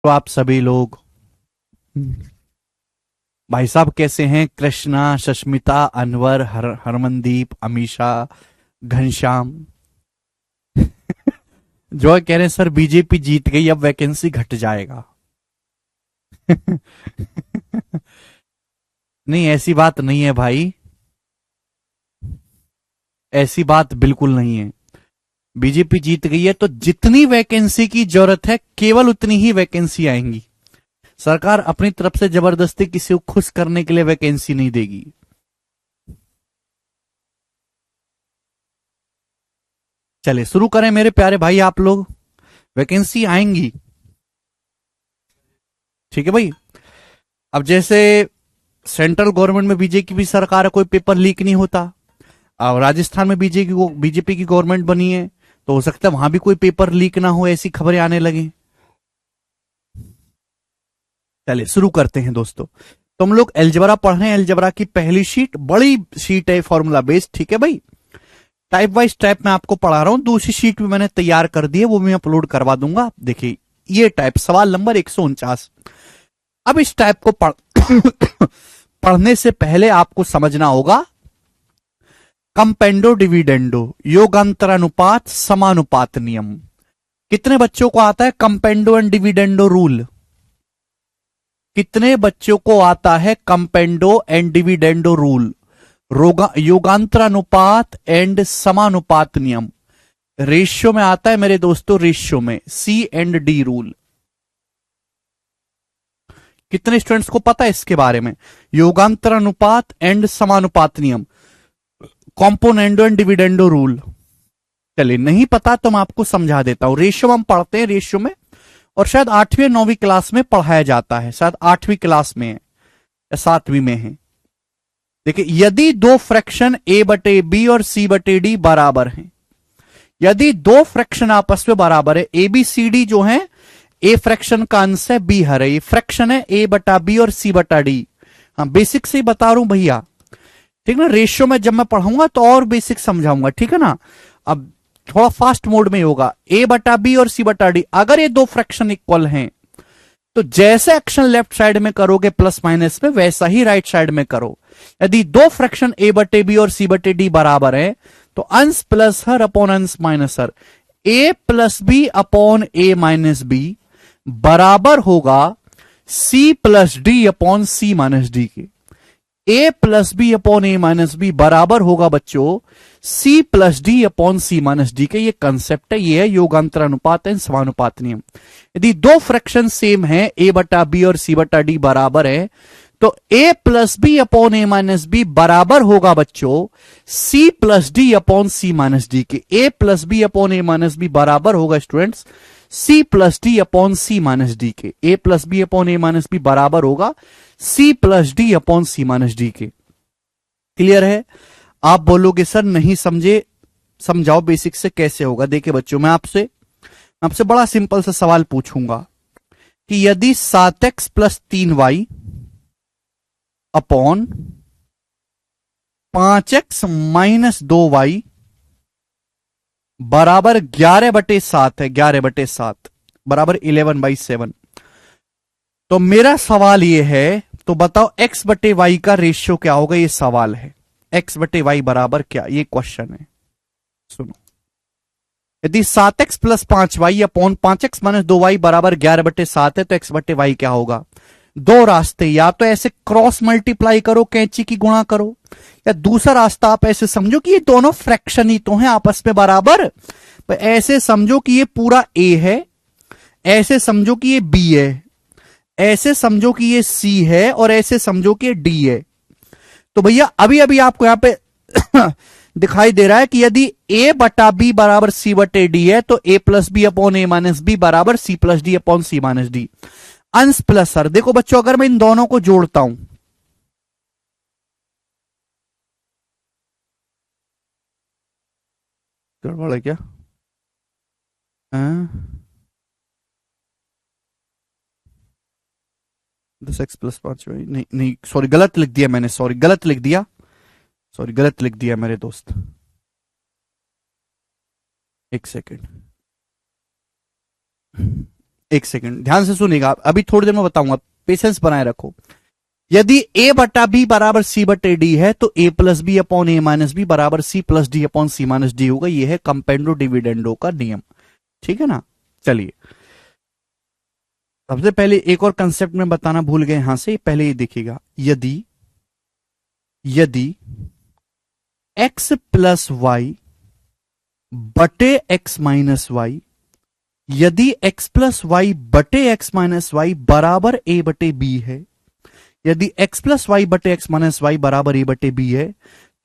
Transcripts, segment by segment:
तो आप सभी लोग भाई साहब कैसे हैं? कृष्णा, शष्मिता, अनवर, हरमनदीप, अमीषा, घनश्याम। जो कह रहे हैं सर बीजेपी जीत गई, अब वैकेंसी घट जाएगा। नहीं, ऐसी बात नहीं है भाई। ऐसी बात बिल्कुल नहीं है। बीजेपी जीत गई है तो जितनी वैकेंसी की जरूरत है केवल उतनी ही वैकेंसी आएंगी। सरकार अपनी तरफ से जबरदस्ती किसी को खुश करने के लिए वैकेंसी नहीं देगी। चलिए शुरू करें मेरे प्यारे भाई आप लोग। वैकेंसी आएंगी, ठीक है भाई। अब जैसे सेंट्रल गवर्नमेंट में बीजेपी की सरकार है, कोई पेपर लीक नहीं होता। और राजस्थान में बीजेपी की गवर्नमेंट बनी है, तो हो सकता है वहां भी कोई पेपर लीक ना हो, ऐसी खबरें आने लगी। चलिए शुरू करते हैं दोस्तों। तो हम लोग एल्जबरा पढ़ रहे हैं। एल्जबरा की पहली शीट बड़ी शीट है, फॉर्मूला बेस्ड, ठीक है भाई। टाइप वाइज टाइप मैं आपको पढ़ा रहा हूं। दूसरी शीट भी मैंने तैयार कर दी है, वो मैं अपलोड करवा दूंगा। देखिए ये टाइप सवाल नंबर 149। अब इस टाइप को पढ़ने से पहले आपको समझना होगा कंपेंडो डिविडेंडो, योगांतरानुपात समानुपात नियम। कितने बच्चों को आता है कंपेंडो एंड डिविडेंडो रूल? कितने बच्चों को आता है कंपेंडो एंड डिविडेंडो रूल? योगांतरानुपात एंड समानुपात नियम। रेशियो में आता है मेरे दोस्तों, रेशियो में सी एंड डी रूल। कितने स्टूडेंट्स को पता है इसके बारे में? योगांतरानुपात एंड समानुपात नियम, कॉम्पोनेंडो एंड डिविडेंडो रूल। चलिए नहीं पता तो मैं आपको समझा देता हूं। रेशियो हम पढ़ते हैं, रेशियो में, और शायद 8वीं 9वीं क्लास में पढ़ाया जाता है, शायद 8वीं क्लास में है या 7वीं में है। देखिए यदि दो फ्रैक्शन ए बटे बी और सी बटे डी बराबर हैं, यदि दो फ्रैक्शन आपस में बराबर है, ए बी सी डी जो है, ए फ्रैक्शन का अंश है, बी हर है, ये फ्रैक्शन है ए बटा बी और सी बटा डी। हाँ बेसिक से ही बता रहा हूं भैया, ठीक ना। रेशियो में जब मैं पढ़ाऊंगा तो और बेसिक समझाऊंगा, ठीक है ना। अब थोड़ा फास्ट मोड में होगा। ए बटा बी और सी बटा डी, अगर ये दो फ्रैक्शन इक्वल हैं तो जैसे एक्शन लेफ्ट साइड में करोगे प्लस माइनस में, वैसा ही राइट साइड में करो। यदि दो फ्रैक्शन ए बटे बी और सी बटे डी बराबर है तो अंश प्लस हर अपॉन अंश minus her, A plus B upon A minus B बराबर होगा C plus D upon C minus D के। A plus B upon A minus B बराबर होगा बच्चों C plus D upon C minus D के। ये concept है, ये है योगांतरानुपात एंड समानुपात नियम। यदि दो फ्रैक्शन सेम है, ए बटा बी और सी बटा डी बराबर है, तो A plus B upon A minus B बराबर होगा बच्चों C plus D upon C minus D के। A plus B upon A minus B बराबर होगा students C plus D upon C minus D के। A plus B upon A minus B बराबर होगा C plus D upon C minus D के। Clear है? आप बोलोगे सर नहीं समझे, समझाओ बेसिक से कैसे होगा। देखिए बच्चों, मैं आपसे बड़ा सिंपल सा सवाल पूछूंगा कि यदि 7x plus 3y upon 5x minus 2y बराबर 11/7 है, 11/7 बराबर 11/7, तो मेरा सवाल यह है, तो बताओ x बटे वाई का रेशियो क्या होगा? ये सवाल है, x बटे वाई बराबर क्या, ये क्वेश्चन है। सुनो, यदि 7x plus 5y upon 5x minus 2y बराबर 11/7 है तो x बटे वाई क्या होगा? दो रास्ते, या तो ऐसे क्रॉस मल्टीप्लाई करो, कैंची की गुणा करो, या दूसरा रास्ता आप ऐसे समझो कि ये दोनों फ्रैक्शन ही तो हैं आपस में बराबर। तो ऐसे समझो कि ये पूरा a है, ऐसे समझो कि ये b है, ऐसे समझो कि ये c है, और ऐसे समझो कि ये d है। तो भैया अभी अभी आपको यहां पे दिखाई दे रहा है कि यदि a बटा b बराबर c बटे डी है तो a plus B upon A minus B बराबर c plus D upon C minus D. अंश प्लस हर। देखो बच्चों, अगर मैं इन दोनों को जोड़ता हूं, गड़बड़ है क्या? 10x प्लस 5y, नहीं नहीं सॉरी गलत लिख दिया मैंने, सॉरी गलत लिख दिया, सॉरी गलत लिख दिया मेरे दोस्त, एक सेकेंड। एक सेकंड ध्यान से सुनिएगा, अभी थोड़ी देर में बताऊंगा, पेशेंस बनाए रखो। यदि a बटा b बराबर c बटे डी है तो a plus B upon A minus B बराबर c plus D upon C minus D होगा। यह है कंपेंडो डिविडेंडो का नियम, ठीक है ना। चलिए सबसे पहले एक और कंसेप्ट में बताना भूल गए यहां से, पहले ये देखिएगा, यदि x प्लस वाई बटे x माइनस वाई, यदि x प्लस वाई बटे x माइनस वाई बराबर a बटे b है, यदि x प्लस वाई बटे x माइनस वाई बराबर a बटे b है,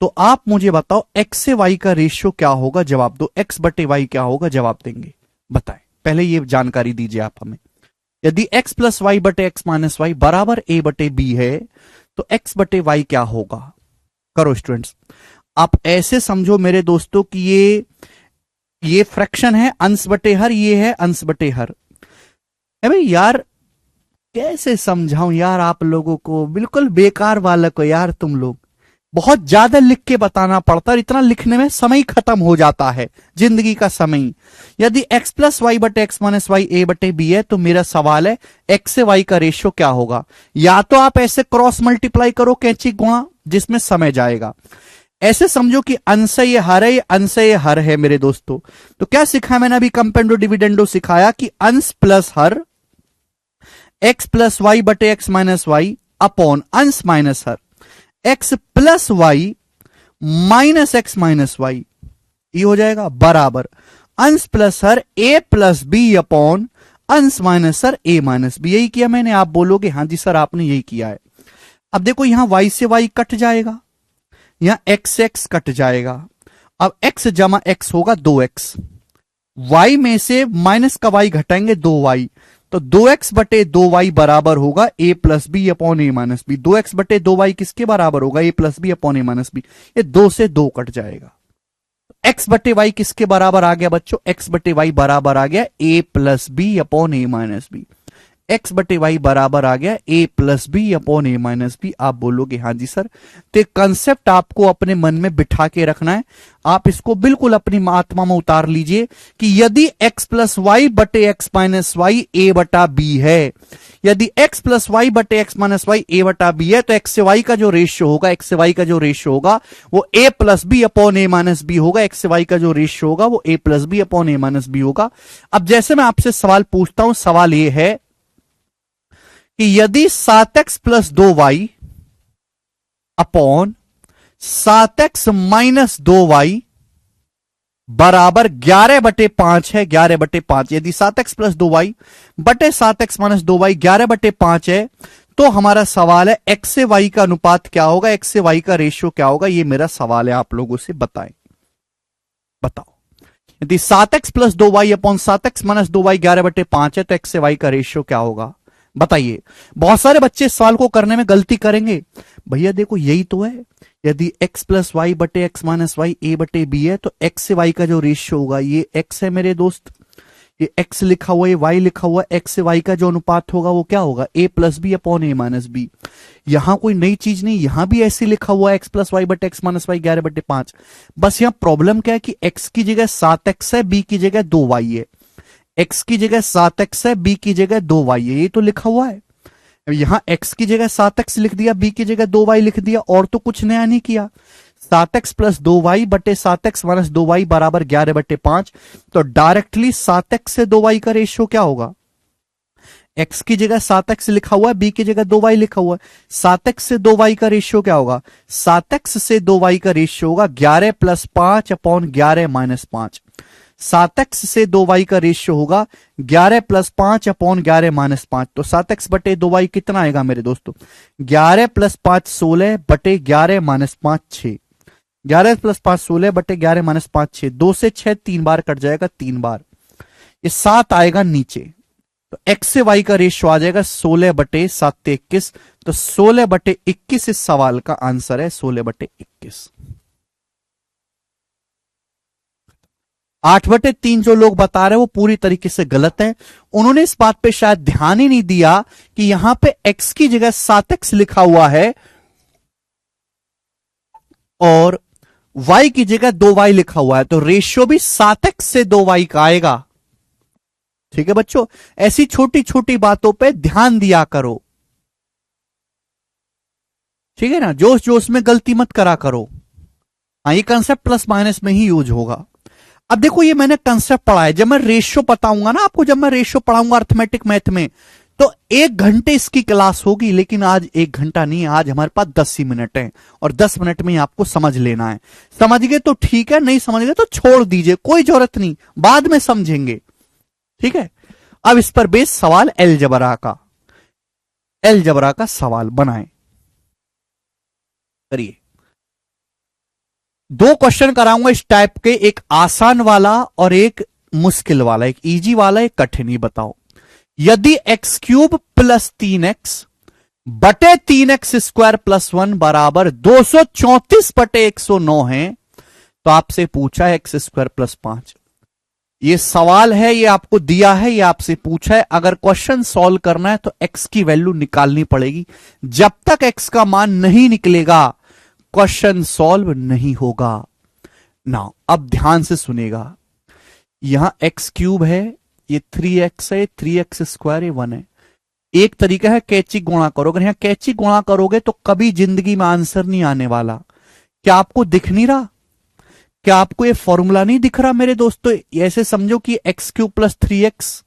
तो आप मुझे बताओ x से y का रेशियो क्या होगा, जवाब दो। x बटे y क्या होगा, जवाब देंगे, बताएं। पहले ये जानकारी दीजिए आप हमें। यदि x प्लस वाई बटे x माइनस वाई बराबर a बटे b है तो x बटे y क्या होगा। करो स्टूडेंट्स, आप ऐसे समझो मेरे दोस्तों कि ये फ्रैक्शन है, अंश बटे हर, ये है अंश बटे हर। भाई यार कैसे समझाऊं यार आप लोगों को, बिल्कुल बेकार बालक हो यार तुम लोग, बहुत ज्यादा लिख के बताना पड़ता है, इतना लिखने में समय खत्म हो जाता है, जिंदगी का समय। यदि x प्लस वाई बटे एक्स माइनस वाई ए बटे बी है तो मेरा सवाल है x से y का रेशियो क्या होगा। या तो आप ऐसे क्रॉस मल्टीप्लाई करो कैंची गुणा, जिसमें समय जाएगा। ऐसे समझो कि अंश ये हर है, अंश ये हर है मेरे दोस्तों। तो क्या सिखाया मैंने अभी, कंपेंडो डिविडेंडो सिखाया कि अंश प्लस हर x प्लस वाई बटे एक्स माइनस वाई अपॉन अंश माइनस हर x plus Y minus X minus Y, ये हो जाएगा बराबर अंश प्लस हर a प्लस बी अपॉन अंश माइनस हर a माइनस बी। यही किया मैंने। आप बोलोगे हाँ जी सर आपने यही किया है। अब देखो यहां y से y कट जाएगा, यहां x से x कट जाएगा। अब x जमा x होगा 2x, y में से माइनस का y घटाएंगे 2y, तो 2x बटे 2y बराबर होगा a plus B upon A minus B. 2x बटे 2y किसके बराबर होगा, a plus B upon A minus B. ये 2 से 2 कट जाएगा। x बटे y किसके बराबर आ गया बच्चों, x बटे y बराबर आ गया a plus B upon A minus B. x बटे वाई बराबर आ गया a plus B upon A minus B. आप बोलोगे हाँ जी सर। तो एक कंसेप्ट आपको अपने मन में बिठा के रखना है, आप इसको बिल्कुल अपनी आत्मा में उतार लीजिए कि यदि x प्लस वाई बटे एक्स माइनस वाई ए बटा बी है, यदि x प्लस वाई बटे एक्स माइनस वाई ए बटा बी है, तो x से y का जो रेशियो होगा, x से y का जो रेशियो होगा वो a plus B upon A minus B होगा। x से y का जो रेशियो होगा वो a plus B upon A minus B होगा। अब जैसे मैं आपसे सवाल पूछता हूं, सवाल ये है कि यदि 7x plus 2y upon 7x minus 2y बराबर 11 बटे 5 है, 11 बटे 5, यदि 7x प्लस 2y बटे 7x माइनस 2y 11 बटे 5 है, तो हमारा सवाल है x से y का अनुपात क्या होगा, x से y का रेशियो क्या होगा। ये मेरा सवाल है आप लोगों से, बताएं, बताओ। यदि 7x plus 2y upon 7x minus 2y 11 बटे 5 है तो x से y का रेशियो क्या होगा, बताइए। बहुत सारे बच्चे इस सवाल को करने में गलती करेंगे। भैया देखो यही तो है, यदि x प्लस वाई बटे एक्स माइनस वाई ए बटे बी है तो x से y का जो रेशियो होगा, ये x है मेरे दोस्त, ये x लिखा हुआ है, y लिखा हुआ है, x से y का जो अनुपात होगा वो क्या होगा, a plus B upon A minus B. यहां कोई नई चीज नहीं, यहां भी ऐसे लिखा हुआ है x प्लस वाई बटे एक्स माइनस वाई 11 बटे 5। बस यहां प्रॉब्लम क्या है कि x की जगह 7x है, b की जगह 2y है। x की जगह 7x है, b की जगह 2y है, ये तो लिखा हुआ है। यहां x की जगह 7x लिख दिया, b की जगह 2y लिख दिया, और तो कुछ नया नहीं किया। 7x प्लस 2y बटे 7x माइनस 2y बराबर 11 बटे 5। तो डायरेक्टली 7x से 2y का रेशियो क्या होगा, x की जगह 7x लिखा हुआ है, b की जगह 2y लिखा हुआ है, 7x से 2y का रेशियो क्या होगा, 7x से 2y का रेशियो होगा 11 प्लस 5 अपॉन 11 माइनस 5। 7x से 2y का रेशियो होगा 11 प्लस 5 अपॉन 11 माइनस 5। तो 7x बटे 2y कितना आएगा मेरे दोस्तों, 11 प्लस 5 16 बटे 11 माइनस 5 6। 11 प्लस 5 16 बटे 11 माइनस 5 6, 2 से 6 3 बार कट जाएगा, 3 बार, ये 7 आएगा नीचे। तो x से y का रेशियो आ जाएगा 16 बटे 7 21। तो 16 बटे 21 इस सवाल का आंसर है, 16 बटे 21। 8 बटे 3 जो लोग बता रहे हैं वो पूरी तरीके से गलत है। उन्होंने इस बात पे शायद ध्यान ही नहीं दिया कि यहां पे x की जगह 7x लिखा हुआ है और y की जगह 2y लिखा हुआ है, तो रेशियो भी 7x से 2y का आएगा। ठीक है बच्चों, ऐसी छोटी छोटी बातों पे ध्यान दिया करो, ठीक है ना, जोश जोश में गलती मत करा करो। हाँ, ये कंसेप्ट प्लस माइनस में ही यूज होगा। अब देखो, ये मैंने कंसेप्ट पढ़ा है, जब मैं रेशियो बताऊंगा ना आपको, जब मैं रेशियो पढ़ाऊंगा अर्थमेटिक मैथ में, तो 1 घंटे इसकी क्लास होगी, लेकिन आज 1 घंटा नहीं, आज हमारे पास 10 ही मिनट है, और 10 मिनट में आपको समझ लेना है। समझ गए तो ठीक है, नहीं समझ गए तो छोड़ दीजिए, कोई जरूरत नहीं, बाद में समझेंगे, ठीक है। अब इस पर बेस सवाल अलजेब्रा का सवाल बनाएं, करिए। 2 क्वेश्चन कराऊंगा इस टाइप के, एक आसान वाला और एक मुश्किल वाला, एक इजी वाला, एक कठिन। ही बताओ, यदि एक्स क्यूब प्लस 3x बटे 3x स्क्वायर प्लस 1 बराबर 234 बटे 109 है, तो आपसे पूछा है एक्स स्क्वायर प्लस 5। ये सवाल है, ये आपको दिया है, ये आपसे पूछा है। अगर क्वेश्चन सॉल्व करना है तो x की वैल्यू निकालनी पड़ेगी। जब तक x का मान नहीं निकलेगा, क्वेश्चन सॉल्व नहीं होगा ना। अब ध्यान से सुनेगा, यहां एक्स क्यूब है, ये 3x है, 3x स्क्वायर, ये 1 है। एक तरीका है कैची गुणा करो, अगर यहां कैची गुणा करोगे तो कभी जिंदगी में आंसर नहीं आने वाला। क्या आपको दिख नहीं रहा? क्या आपको ये फॉर्मूला नहीं दिख रहा मेरे दोस्तों? ऐसे समझो कि एक्स क्यूब प्लस 3x,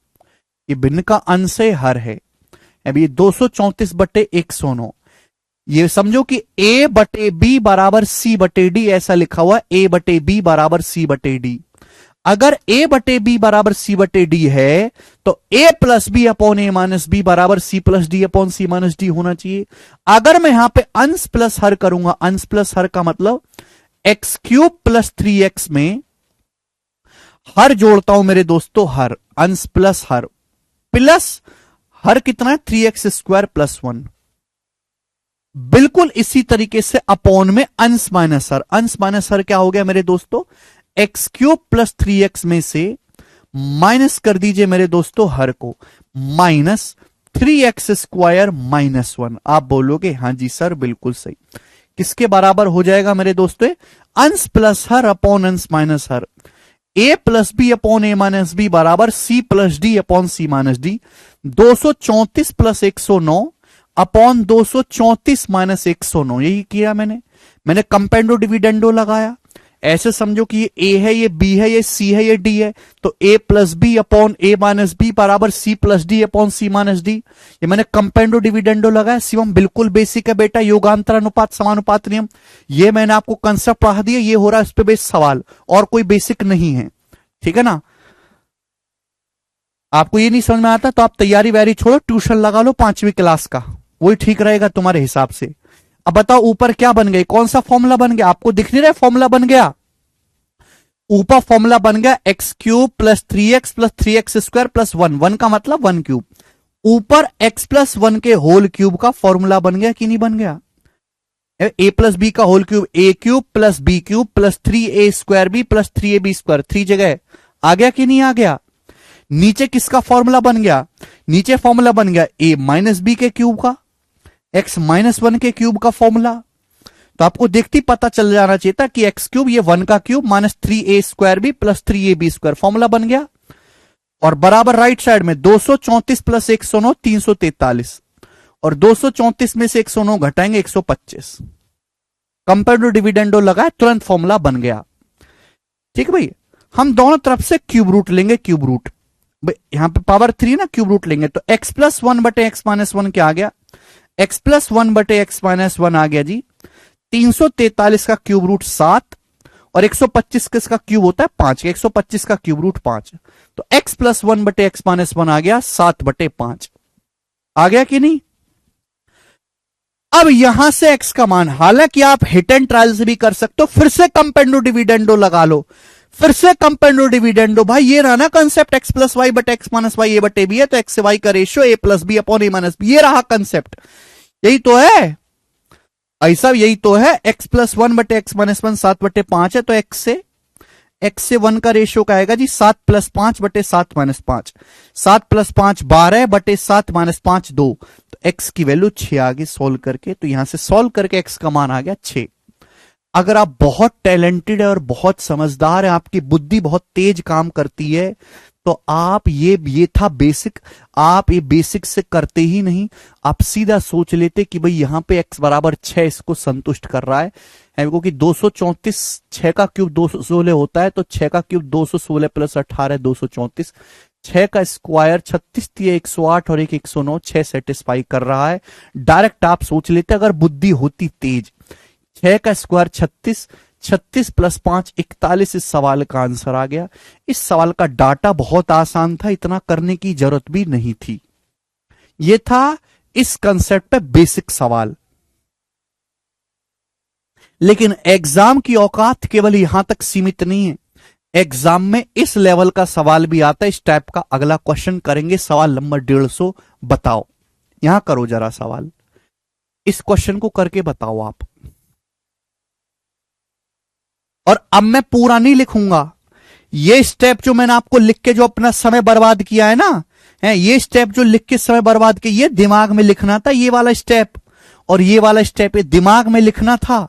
ये भिन्न का अंश है, हर है। अभी ये 234 बटे 109, ये समझो कि a बटे बी बराबर सी बटे डी, ऐसा लिखा हुआ a बटे बी बराबर सी बटे डी। अगर a बटे बी बराबर सी बटे डी है तो a plus B upon A minus B बराबर C plus D upon C minus D होना चाहिए। अगर मैं यहां पे अंश प्लस हर करूंगा, अंश प्लस हर का मतलब एक्स क्यूब प्लस 3x में हर जोड़ता हूं मेरे दोस्तों, हर, अंश प्लस हर कितना है 3x स्क्वायर प्लस 1। बिल्कुल इसी तरीके से अपॉन में अंश माइनस हर क्या हो गया मेरे दोस्तों, एक्स क्यूब प्लस 3x में से माइनस कर दीजिए मेरे दोस्तों हर को, माइनस 3x स्क्वायर माइनस 1। आप बोलोगे हां जी सर बिल्कुल सही। किसके बराबर हो जाएगा मेरे दोस्तों? अंश प्लस हर अपॉन अंश माइनस हर। a plus B upon A minus B बराबर C plus D upon C minus D. 234 plus 109 upon 234 minus 109, यही किया मैंने कंपेंडो डिविडेंडो लगाया। ऐसे समझो कि ये a है, ये b है, ये c है, ये d है, तो a plus B upon A minus B बराबर c plus D upon c minus D. ये मैंने कंपेंडो डिविडेंडो लगाया। शिवम बिल्कुल बेसिक है बेटा, योगांतर अनुपात समानुपात नियम, ये मैंने आपको कंसेप्ट पढ़ा दिया, ये हो रहा है इस पे बेस सवाल, और कोई बेसिक नहीं है, ठीक है ना। आपको ये नहीं समझ में आता तो आप तैयारी वैयारी छोड़ो, ट्यूशन लगा लो 5वीं क्लास का, वही ठीक रहेगा तुम्हारे हिसाब से। अब बताओ ऊपर क्या बन गया, कौन सा फॉर्मूला बन गया? आपको दिख नहीं रहा फॉर्मूला बन गया? ऊपर फॉर्मूला बन गया x cube plus 3x plus 3x square plus 1, 1 का मतलब 1 क्यूब, ऊपर x प्लस 1 के होल क्यूब का फॉर्मूला बन गया कि नहीं बन गया? a प्लस बी का whole cube, a cube plus B cube plus 3a square B plus 3ab square, 3 जगह आ गया कि नहीं आ गया? नीचे किसका फॉर्मूला बन गया? नीचे फॉर्मूला बन गया a माइनस बी के क्यूब का, x माइनस 1 के क्यूब का फॉर्मूला। तो आपको देखते ही पता चल जाना चाहिए था कि एक्स क्यूब ये 1 का cube minus 3a square B plus 3ab square, formula बन गया। और बराबर राइट साइड में 234 प्लस 109 343, और 234 में से 109 घटाएंगे 125। कंपेंडो डिविडेंडो लगाए, तुरंत फॉर्मूला बन गया। ठीक है भाई, हम दोनों तरफ से क्यूब रूट लेंगे, क्यूब रूट, यहां पे पावर 3 ना, क्यूब रूट लेंगे तो x प्लस 1 बटे एक्स माइनस 1 क्या आ गया? x प्लस 1 बटे एक्स माइनस 1 आ गया जी। 343 का क्यूब रूट 7, और 125 किसका क्यूब होता है? 5, 125 का क्यूब रूट 5, तो x प्लस 1 बटे एक्स माइनस 1 आ गया 7 बटे 5। आ गया कि नहीं? अब यहां से x का मान, हालांकि आप हिट एंड ट्रायल से भी कर सकते हो, फिर से कंपेंडो डिविडेंडो लगा लो, फिर से कंपेंडो डिविडेंडो। भाई ये रहा ना कंसेप्ट, एक्स प्लस वाई बटे एक्स माइनस वाई ए बटे बी है, तो एक्स से वाई का ratio A plus B upon A minus B, ये रहा कंसेप्ट, यही तो है ऐसा, यही तो है। एक्स प्लस 1 बटे एक्स माइनस 1 7 बटे 5 है, तो एक्स से 1 का रेशियो का आएगा जी 7 प्लस 5 बटे 7 माइनस 5, 7 प्लस 5 12 बटे 7 माइनस 5 2, तो एक्स की वैल्यू 6 आ गई सोल्व करके। तो यहां से सोल्व करके एक्स का मान आ गया 6। अगर आप बहुत टैलेंटेड है और बहुत समझदार है, आपकी बुद्धि बहुत तेज काम करती है, तो आप ये था बेसिक, आप ये बेसिक से करते ही नहीं, आप सीधा सोच लेते कि भाई यहां पे x बराबर 6 इसको संतुष्ट कर रहा है, क्योंकि 234 6 का क्यूब 216 होता है, तो 6 का क्यूब 216 प्लस 18 234, 6 का स्क्वायर 36 थी, 108 और एक 109, 6 सेटिस्फाई कर रहा है। डायरेक्ट आप सोच लेते अगर बुद्धि होती तेज, 6 का स्क्वायर 36, 36 प्लस 5 41, इस सवाल का आंसर आ गया। इस सवाल का डाटा बहुत आसान था, इतना करने की जरूरत भी नहीं थी। यह था इस कंसेप्ट पे बेसिक सवाल। लेकिन एग्जाम की औकात केवल यहां तक सीमित नहीं है, एग्जाम में इस लेवल का सवाल भी आता है। इस टाइप का अगला क्वेश्चन करेंगे, सवाल नंबर 150। बताओ, यहां करो जरा सवाल, इस क्वेश्चन को करके बताओ आप। और अब मैं पूरा नहीं लिखूंगा, ये स्टेप जो मैंने आपको लिख के जो अपना समय बर्बाद किया है ना, ये स्टेप जो लिख के समय बर्बाद किया, ये दिमाग में लिखना था, ये वाला स्टेप और ये वाला स्टेप ये दिमाग में लिखना था।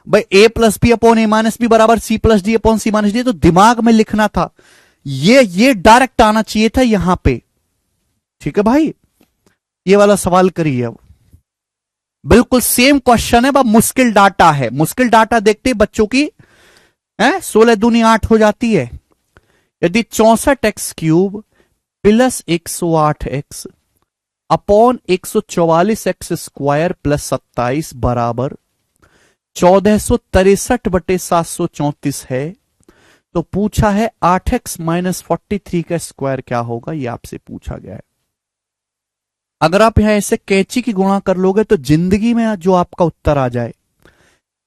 भाई a plus B upon A minus B बराबर C plus D upon C minus D, तो दिमाग में लिखना था, ये डायरेक्ट आना चाहिए था यहां पे। ठीक है भाई, ये वाला सवाल करिए। अब बिल्कुल सेम क्वेश्चन है, बस मुश्किल डाटा है। मुश्किल डाटा देखते बच्चों की 16 दूनी 8 हो जाती है। यदि 64x cube plus 108x upon 144x square plus 27 बराबर 1463/734 है, तो पूछा है 8x माइनस 43 का स्क्वायर क्या होगा, ये आपसे पूछा गया है। अगर आप यहां ऐसे कैंची की गुणा कर लोगे तो जिंदगी में जो आपका उत्तर आ जाए,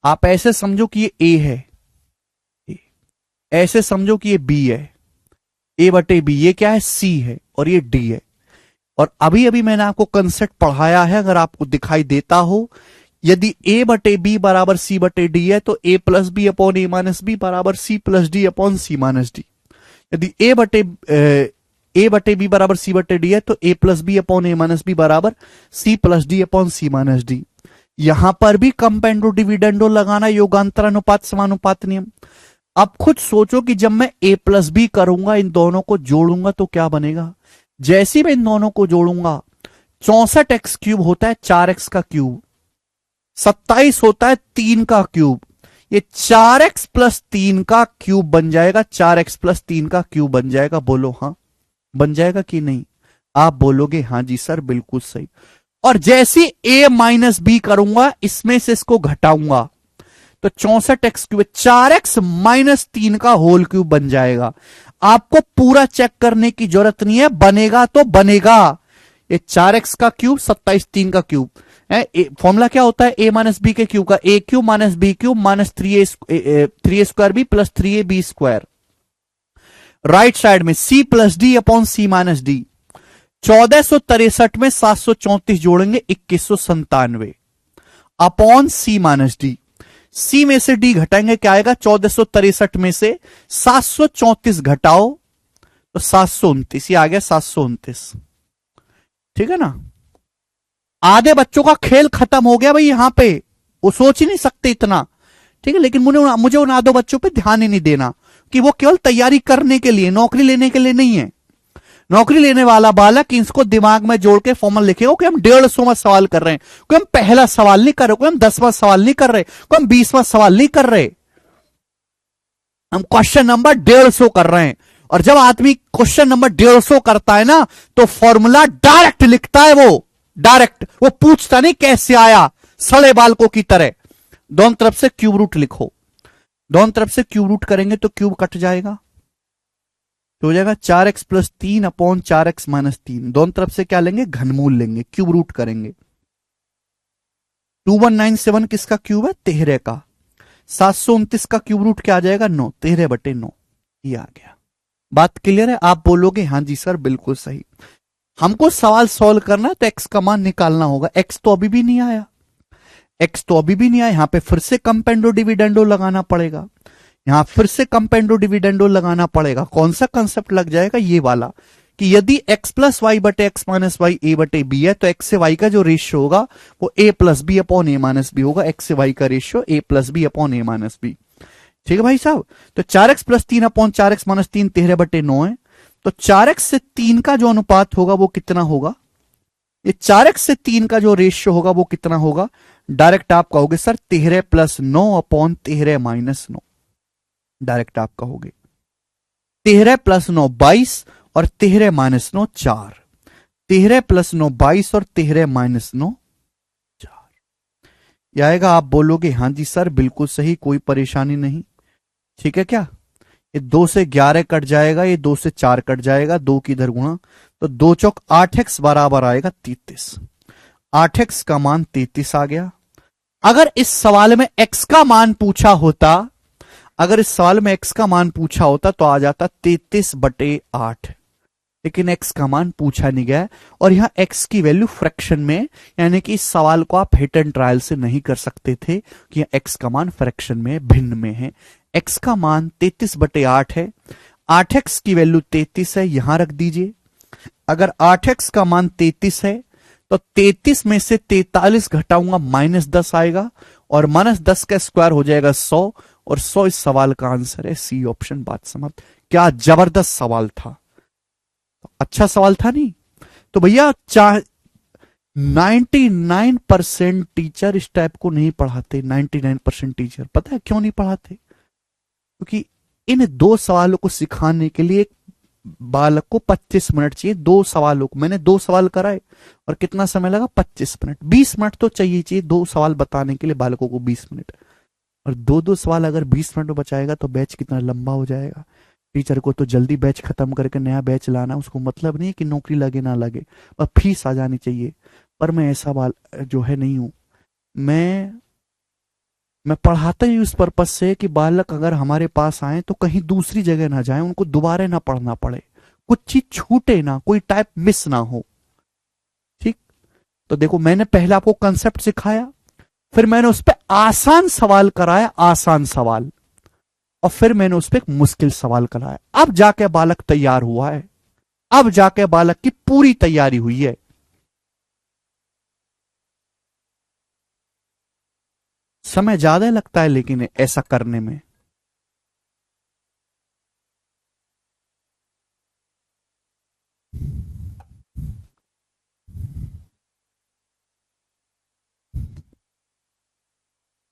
आप ऐसे समझो कि ये a है, ऐसे समझो कि ये b है, a/b, ये क्या है c है, और ये d है। और अभी अभी मैंने आपको कंसेप्ट पढ़ाया है, अगर आपको दिखाई देता हो, यदि a/b बराबर c/d है तो a plus B upon A minus B बराबर c plus D upon C minus D. यदि a/b बराबर c/d है तो a plus B upon A minus B बराबर c plus D upon C minus D. यहां पर भी कंपेंडो डिविडेंडो लगाना, योगांतरानुपात समानुपात नियम। अब खुद सोचो कि जब मैं a प्लस बी करूंगा, इन दोनों को जोड़ूंगा तो क्या बनेगा। जैसे मैं इन दोनों को जोड़ूंगा, 64x क्यूब होता है 4x का क्यूब, 27 होता है 3 का क्यूब, ये 4x प्लस 3 का क्यूब बन जाएगा, 4x प्लस 3 का क्यूब बन जाएगा। बोलो हाँ, बन जाएगा कि नहीं। आप बोलोगे हाँ जी सर बिल्कुल सही। और जैसे a माइनस बी करूंगा, इसमें से इसको घटाऊंगा, तो 64x क्यूब 4x माइनस 3 का होल क्यूब बन जाएगा। आपको पूरा चेक करने की जरूरत नहीं है, बनेगा तो बनेगा। ये 4x का क्यूब 27 3 का क्यूब, फॉर्मूला क्या होता है, a माइनस बी के क्यूब का, a cube minus B cube minus 3a square B plus 3ab square. Right side में c plus D upon C minus D. 1463 में 734 जोड़ेंगे 2197 upon C minus D. C में से डी घटाएंगे, क्या आएगा, 1463 में से 734 घटाओ तो 729, ये आ गया 729। ठीक है ना। आधे बच्चों का खेल खत्म हो गया भाई यहां पे, वो सोच ही नहीं सकते इतना। ठीक है, लेकिन मुझे उन आधे बच्चों पे ध्यान ही नहीं देना कि वो केवल तैयारी करने के लिए, नौकरी लेने के लिए नहीं है। नौकरी लेने वाला बालक इसको दिमाग में जोड़ के फॉर्मल लिखेगा कि हम 150वां सवाल कर रहे हैं, कोई हम पहला सवाल नहीं कर रहे, कोई हम 10वां सवाल नहीं कर रहे, कोई हम 20वां सवाल नहीं कर रहे, हम क्वेश्चन नंबर 150 कर रहे हैं। और जब आदमी क्वेश्चन नंबर 150 करता है ना, तो फॉर्मूला डायरेक्ट लिखता है, वो डायरेक्ट, वो पूछता नहीं कैसे आया, सड़े बालकों की तरह। दोनों तरफ से क्यूब रूट लिखो, दोनों तरफ से क्यूब रूट करेंगे तो क्यूब कट जाएगा, तो हो जाएगा 4x plus 3 upon 4x minus 3। दोनों तरफ से क्या लेंगे, घनमूल लेंगे, क्यूब रूट करेंगे। 2197 किसका क्यूब है, 13 का। 729 का क्यूब रूट क्या आ जाएगा, 9, 13/9, ये आ गया। बात क्लियर है। आप बोलोगे हाँ जी सर बिल्कुल सही। हमको सवाल सॉल्व करना है तो x का मान निकालना होगा। x तो अभी भी नहीं आया, x तो अभी भी नहीं आया, यहां पे फिर से कंपेंडो डिविडेंडो लगाना पड़ेगा, यहां फिर से कंपेंडो डिविडेंडो लगाना पड़ेगा। कौन सा कंसेप्ट लग जाएगा, ये वाला, कि यदि x प्लस वाई बटे एक्स माइनस वाई a बटे बी है, तो x से y का जो रेशियो होगा वो a plus B upon A minus B होगा। x से y का ratio a plus B upon A minus B. ठीक है भाई साहब। तो 4x plus 3 upon 4x minus 3 13/9 है, तो 4x से 3 का जो अनुपात होगा वो कितना होगा? ये 4x से 3 का जो रेशियो होगा वो कितना होगा? डायरेक्ट आप कहोगे सर 13+9/13-9। डायरेक्ट आप कहोगे 13+9 22 और 13-9 4। 13+9 22 और 13-9 4। यह आएगा। आप बोलोगे हाँ जी सर बिल्कुल सही, कोई परेशानी नहीं। ठीक है क्या? ये 2 से 11 कट जाएगा, ये 2 से 4 कट जाएगा, 2 की इधर गुणा, तो 2 चौक 8x बराबर आएगा 33। 8x का मान 33 आ गया। अगर इस सवाल में x का मान पूछा होता, अगर इस सवाल में x का मान पूछा होता तो आ जाता 33/8, लेकिन x का मान पूछा नहीं गया। और यहां x की वैल्यू फ्रैक्शन में, यानी कि इस सवाल को आप हिट एंड ट्रायल से नहीं कर सकते थे कि x का मान फ्रैक्शन में भिन्न में है। x का मान 33/8 है। 8x की वैल्यू 33 है, यहां रख दीजिए। अगर 8x का मान 33 है तो 33 में से 43 घटाऊंगा -10 आएगा, और -10 का स्क्वायर हो जाएगा 100, और 100 इस सवाल का आंसर है। C option. बात समाप्त। क्या जबरदस्त सवाल था, अच्छा सवाल था नहीं? तो भैया 99% टीचर इस टाइप को नहीं पढ़ाते। 99% टीचर पता है क्यों नहीं पढ़ाते? क्योंकि इन 2 सवालों को सिखाने के लिए बालक को 25 मिनट चाहिए। 2 सवालों को मैंने 2 सवाल कराए और कितना समय लगा? 25 मिनट। 20 मिनट तो चाहिए 2 सवाल बताने के लिए बालकों को, 20 मिनट। और 2 सवाल अगर 20 मिनट में बचाएगा तो बैच कितना लंबा हो जाएगा। टीचर को तो जल्दी बैच खत्म करके नया बैच लाना, उसको मतलब नहीं है कि नौकरी लगे ना लगे, पर फीस आ जानी चाहिए। पर मैं ऐसा जो है नहीं हूं। मैं पढ़ाता ही उस पर्पज से कि बालक अगर हमारे पास आए तो कहीं दूसरी जगह ना जाए, उनको दोबारा ना पढ़ना पड़े, कुछ चीज छूटे ना, कोई टाइप मिस ना हो। ठीक? तो देखो मैंने पहले आपको कंसेप्ट सिखाया, फिर मैंने उस पर आसान सवाल कराया, आसान सवाल, और फिर मैंने उस पर एक मुश्किल सवाल कराया। अब जाके बालक तैयार हुआ है, अब जाके बालक की पूरी तैयारी हुई है। समय ज्यादा लगता है लेकिन ऐसा करने में।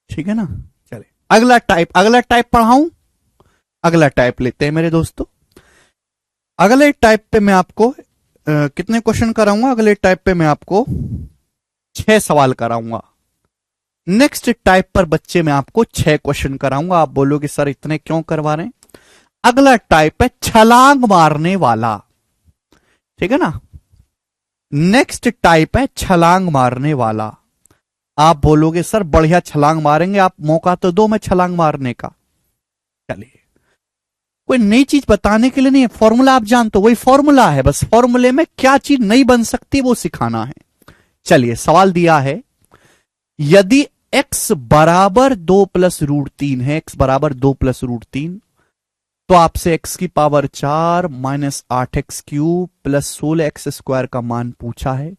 ठीक है ना? चले अगला टाइप पढ़ाऊं। अगला टाइप लेते हैं मेरे दोस्तों। अगले टाइप पे मैं आपको कितने क्वेश्चन कराऊंगा? अगले टाइप पे मैं आपको 6 सवाल कराऊंगा। नेक्स्ट टाइप पर बच्चे मैं आपको 6 क्वेश्चन कराऊंगा। आप बोलोगे सर इतने क्यों करवा रहे हैं? अगला टाइप है छलांग मारने वाला। ठीक है ना? नेक्स्ट टाइप है छलांग मारने वाला। आप बोलोगे सर बढ़िया छलांग मारेंगे, आप मौका तो दो मैं छलांग मारने का। चलिए, कोई नई चीज बताने के लिए नहीं है, फॉर्मूला आप जानते हो, वही फॉर्मूला है, बस फॉर्मूले में क्या चीज नहीं बन सकती वो सिखाना है। चलिए, सवाल दिया है यदि x बराबर 2+√3 है, x बराबर 2+√3, तो आपसे x की पावर 4 -8x³ प्लस 16x² का मान पूछा है।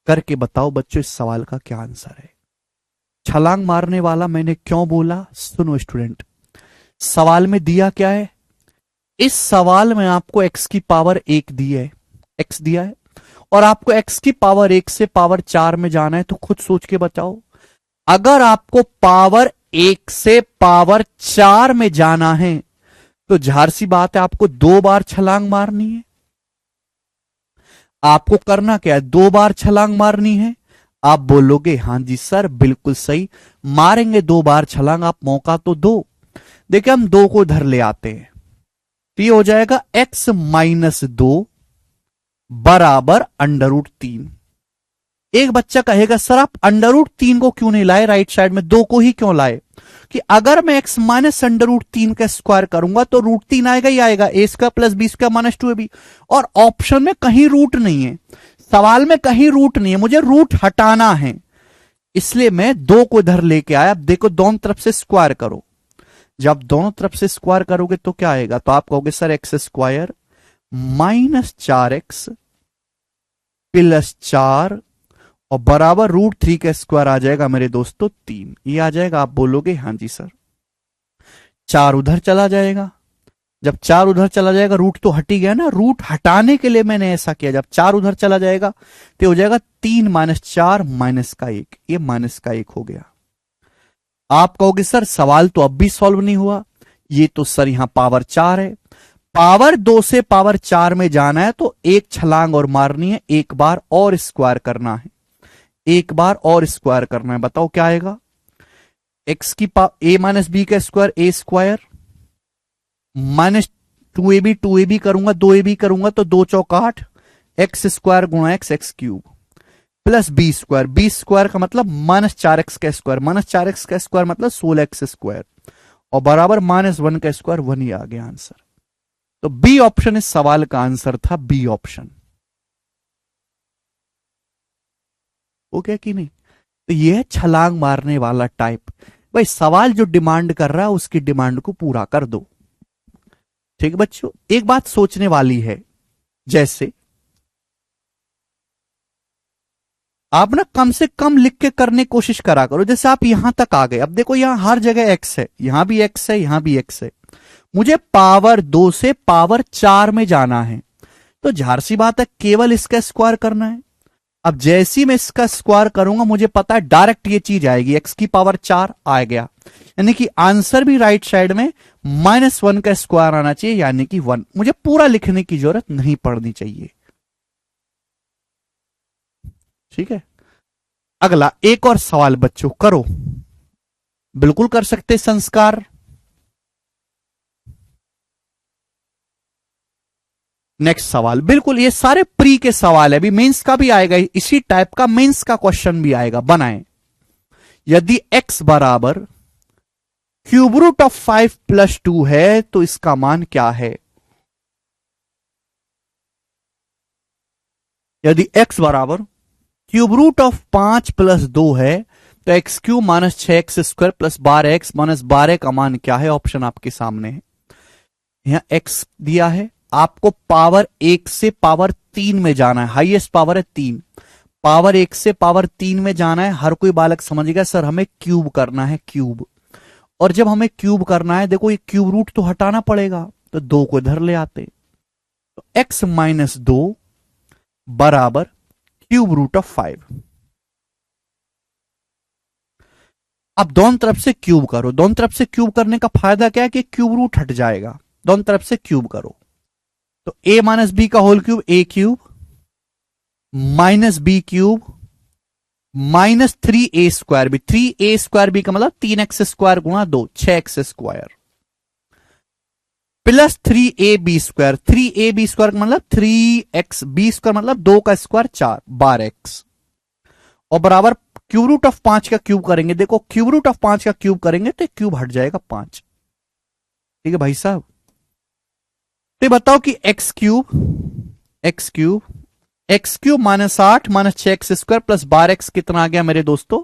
करके बताओ बच्चों इस सवाल का क्या आंसर है। छलांग मारने वाला मैंने क्यों बोला? सुनो स्टूडेंट, सवाल में दिया क्या है? इस सवाल में आपको x की पावर 1 दी है, x दिया है, और आपको x की पावर 1 से पावर 4 में जाना है। तो खुद सोच के बताओ, अगर आपको पावर 1 से पावर 4 में जाना है तो झार सी बात है आपको 2 बार छलांग मारनी है। आपको करना क्या है? 2 बार छलांग मारनी है। आप बोलोगे हां जी सर बिल्कुल सही, मारेंगे 2 बार छलांग, आप मौका तो दो। देखिए हम 2 को इधर ले आते हैं, तो ये हो जाएगा x-2 बराबर √3। एक बच्चा कहेगा सर आप √3 को क्यों नहीं लाए, राइट साइड में 2 को ही क्यों लाए? कि अगर मैं x -√3 का स्क्वायर करूंगा तो √3 आएगा ही आएगा, a² + b² - 2ab, और ऑप्शन में कहीं रूट नहीं है, सवाल में कहीं रूट नहीं है, मुझे रूट हटाना है, इसलिए मैं 2 को इधर लेके आया। अब देखो दोनों तरफ से स्क्वायर करो, जब दोनों तरफ से स्क्वायर करोगे तो क्या आएगा? तो आप कहोगे सर x² -4x + 4 और बराबर √3 का स्क्वायर आ जाएगा मेरे दोस्तों 3। ये आ जाएगा। आप बोलोगे हां जी सर, 4 उधर चला जाएगा, जब 4 उधर चला जाएगा, रूट तो हट ही गया ना, रूट हटाने के लिए मैंने ऐसा किया। जब 4 उधर चला जाएगा तो हो जाएगा 3 माइनस 4 माइनस का 1, ये माइनस का 1 हो गया। आप कहोगे सर सवाल तो अब भी सॉल्व नहीं हुआ, ये तो सर यहां पावर 4 है। पावर 2 से पावर 4 में जाना है तो एक छलांग और मारनी है, एक बार और स्क्वायर करना है, एक बार और स्क्वायर करना है। बताओ क्या आएगा? एक्स की ए माइनस बी का square, A square minus 2ab करूंगा, 2ab करूंगा तो 2 चौक 8, एक्स स्क्वायर गुणा X, X cube plus B square का मतलब माइनस 4x का स्क्वायर, माइनस 4x का स्क्वायर मतलब 16x स्क्वायर, और बराबर -1 का स्क्वायर, 1 ही आ गया आंसर। तो बी ऑप्शन इस सवाल का आंसर था, बी ऑप्शन। हो गया कि नहीं? तो यह है छलांग मारने वाला टाइप। भाई सवाल जो डिमांड कर रहा है उसकी डिमांड को पूरा कर दो। ठीक है बच्चों, एक बात सोचने वाली है, जैसे आप ना कम से कम लिख के करने की कोशिश करा करो। जैसे आप यहां तक आ गए, अब देखो यहां हर जगह x है, यहां भी x है, यहां भी x है, मुझे पावर 2 से पावर 4 में जाना है, तो जाहिर सी बात है केवल इसका स्क्वायर करना है। अब जैसे ही मैं इसका स्क्वायर करूंगा मुझे पता है डायरेक्ट ये चीज आएगी, x की पावर 4 आ गया, यानी कि आंसर भी राइट साइड में -1 का स्क्वायर आना चाहिए, यानी कि 1। मुझे पूरा लिखने की जरूरत नहीं पड़नी चाहिए। ठीक है, अगला एक और सवाल बच्चों करो, बिल्कुल कर सकते संस्कार। नेक्स्ट सवाल, बिल्कुल ये सारे प्री के सवाल है, अभी मेंस का भी आएगा, इसी टाइप का मेंस का क्वेश्चन भी आएगा। बनाएं, यदि x बराबर क्यूब रूट ऑफ 5 प्लस 2 है तो इसका मान क्या है? यदि x बराबर क्यूब रूट ऑफ 5 प्लस 2 है तो x cube minus 6x square plus 12x minus 12 का मान क्या है? ऑप्शन आपके सामने है, यहां x दिया है, आपको पावर 1 से पावर 3 में जाना है, हाईएस्ट पावर है 3, पावर 1 से पावर 3 में जाना है। हर कोई बालक समझेगा सर हमें क्यूब करना है, क्यूब। और जब हमें क्यूब करना है, देखो ये क्यूब रूट तो हटाना पड़ेगा, तो 2 को इधर ले आते, तो x माइनस 2 बराबर क्यूब रूट ऑफ 5। अब दोनों तरफ से क्यूब करो, दोनों तरफ से क्यूब करने का फायदा क्या है कि क्यूब रूट हट जाएगा, दोनों तरफ से क्यूब करो। तो a माइनस बी का whole cube, a cube minus B cube minus 3a square B, 3a square B का मतलब 3x स्क्वायर गुणा 2, 6x square plus 3ab square, 3ab square का मतलब 3x, b स्क्वायर मतलब 2 का स्क्वायर 4, 12x, और बराबर क्यूब रूट ऑफ 5 का क्यूब करेंगे। देखो क्यूब रूट ऑफ 5 का क्यूब करेंगे तो क्यूब हट जाएगा 5। ठीक है भाई साहब, तो बताओ कि x cube minus 8 minus 6x square plus 12x कितना आ गया मेरे दोस्तों?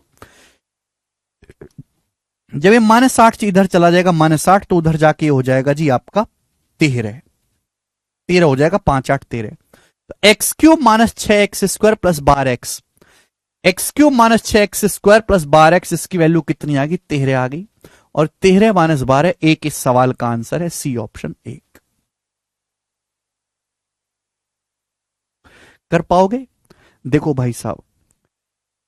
जब ये -8 इधर चला जाएगा, -8 तो उधर जाके हो जाएगा जी आपका 13 हो जाएगा, 5 8 13। तो x cube minus 6x square plus 12x, x cube minus 6x square plus 12x, इसकी वैल्यू कितनी आ गई? 13 आ गई, और 13 माइनस 12 1 इस सवाल का आंसर है, सी ऑप्शन 1। कर पाओगे? देखो भाई साहब,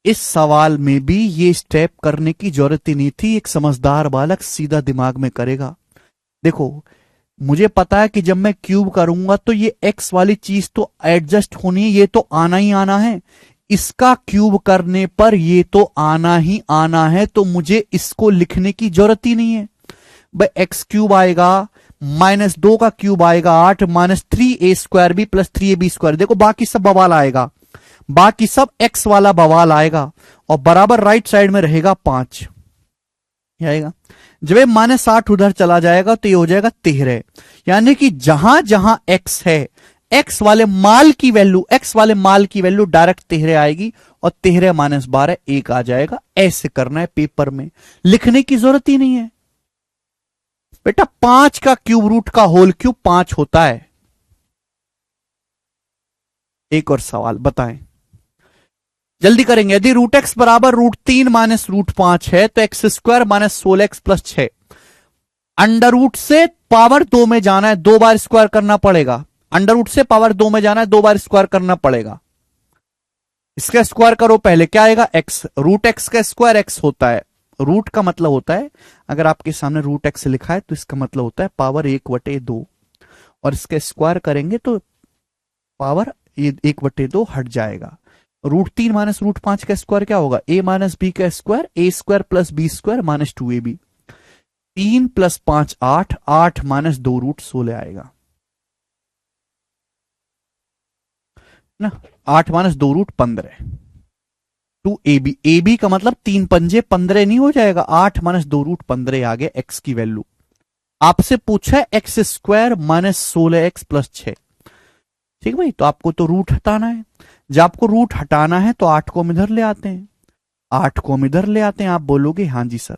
इस सवाल में भी ये स्टेप करने की जरूरत ही नहीं थी, एक समझदार बालक सीधा दिमाग में करेगा। देखो मुझे पता है कि जब मैं क्यूब करूंगा तो ये x वाली चीज तो एडजस्ट होनी है, ये तो आना ही आना है, इसका क्यूब करने पर ये तो आना ही आना है, तो मुझे इसको लिखने की जरूरत ही नहीं है। भाई एक्स क्यूब आएगा, -2 का क्यूब आएगा 8, minus 3a square B plus 3ab square, देखो बाकी सब बवाल आएगा, बाकी सब x वाला बवाल आएगा, और बराबर राइट साइड में रहेगा 5 आएगा। जब ये -8 उधर चला जाएगा तो ये हो जाएगा 13, यानी कि जहां जहां x है, x वाले माल की वैल्यू डायरेक्ट 13 आएगी, और 13 माइनस 12 1 आ जाएगा। ऐसे करना है पेपर में, लिखने की जरूरत ही नहीं है बेटा। 5 का क्यूब रूट का होल क्यूब 5 होता है। एक और सवाल बताएं, जल्दी करेंगे। यदि रूट एक्स बराबर √3 माइनस √5 है तो X square minus 16x plus 6, under root से पावर 2 में जाना है, 2 बार स्क्वायर करना पड़ेगा। अंडर रूट से पावर 2 में जाना है, 2 बार स्क्वायर करना पड़ेगा। इसका स्क्वायर करो पहले, क्या आएगा एक्स। रूट एक्स का स्क्वायर एक्स होता है। रूट का मतलब होता है, अगर आपके सामने रूट एक्स लिखा है तो इसका मतलब होता है पावर 1/2, और इसका स्क्वायर करेंगे तो पावर 1/2 हट जाएगा। √3 माइनस √5 का स्क्वायर क्या होगा, a माइनस बी का square, a square plus B square minus 2ab। 3 + 5 8, 8 minus 2 √16 आएगा ना। 8 माइनस 2 √15। 2ab, ab का मतलब 3 पंजे 15 नहीं हो जाएगा, 8 माइनस 2 √15 आ गया x की वैल्यू। आपसे पूछा है x square minus 16x plus 6। ठीक भाई, तो आपको तो रूट हटाना है। जब आपको रूट हटाना है तो 8 को हम इधर ले आते हैं, 8 को हम इधर ले आते हैं। आप बोलोगे हाँ जी सर।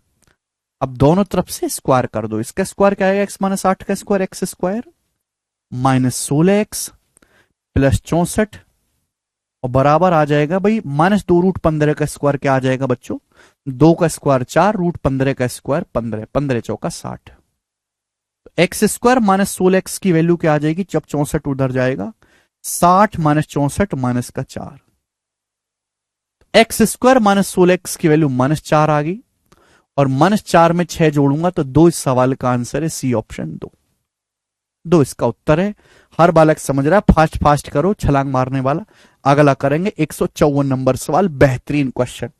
अब दोनों तरफ से स्क्वायर कर दो। इसका स्क्वायर क्या आएगा, x माइनस 8 का square, x square minus 16x plus 64, और बराबर आ जाएगा भाई माइनस 2 √15 का स्क्वायर क्या आ जाएगा बच्चों, 2 का स्क्वायर 4, √15 का स्क्वायर 15, 15 चौका 60। एक्स स्क्वायर माइनस 16x की वैल्यू क्या आ जाएगी, जब 64 उधर जाएगा, 60 माइनस 64 माइनस का 4। एक्स स्क्वायर माइनस 16x की वैल्यू -4 आ गई, और -4 में 6 जोड़ूंगा तो 2 इस सवाल का आंसर है सी ऑप्शन 2 इसका उत्तर है। हर बालक समझ रहा है, फास्ट फास्ट करो, छलांग मारने वाला। अगला करेंगे 154 नंबर सवाल, बेहतरीन क्वेश्चन,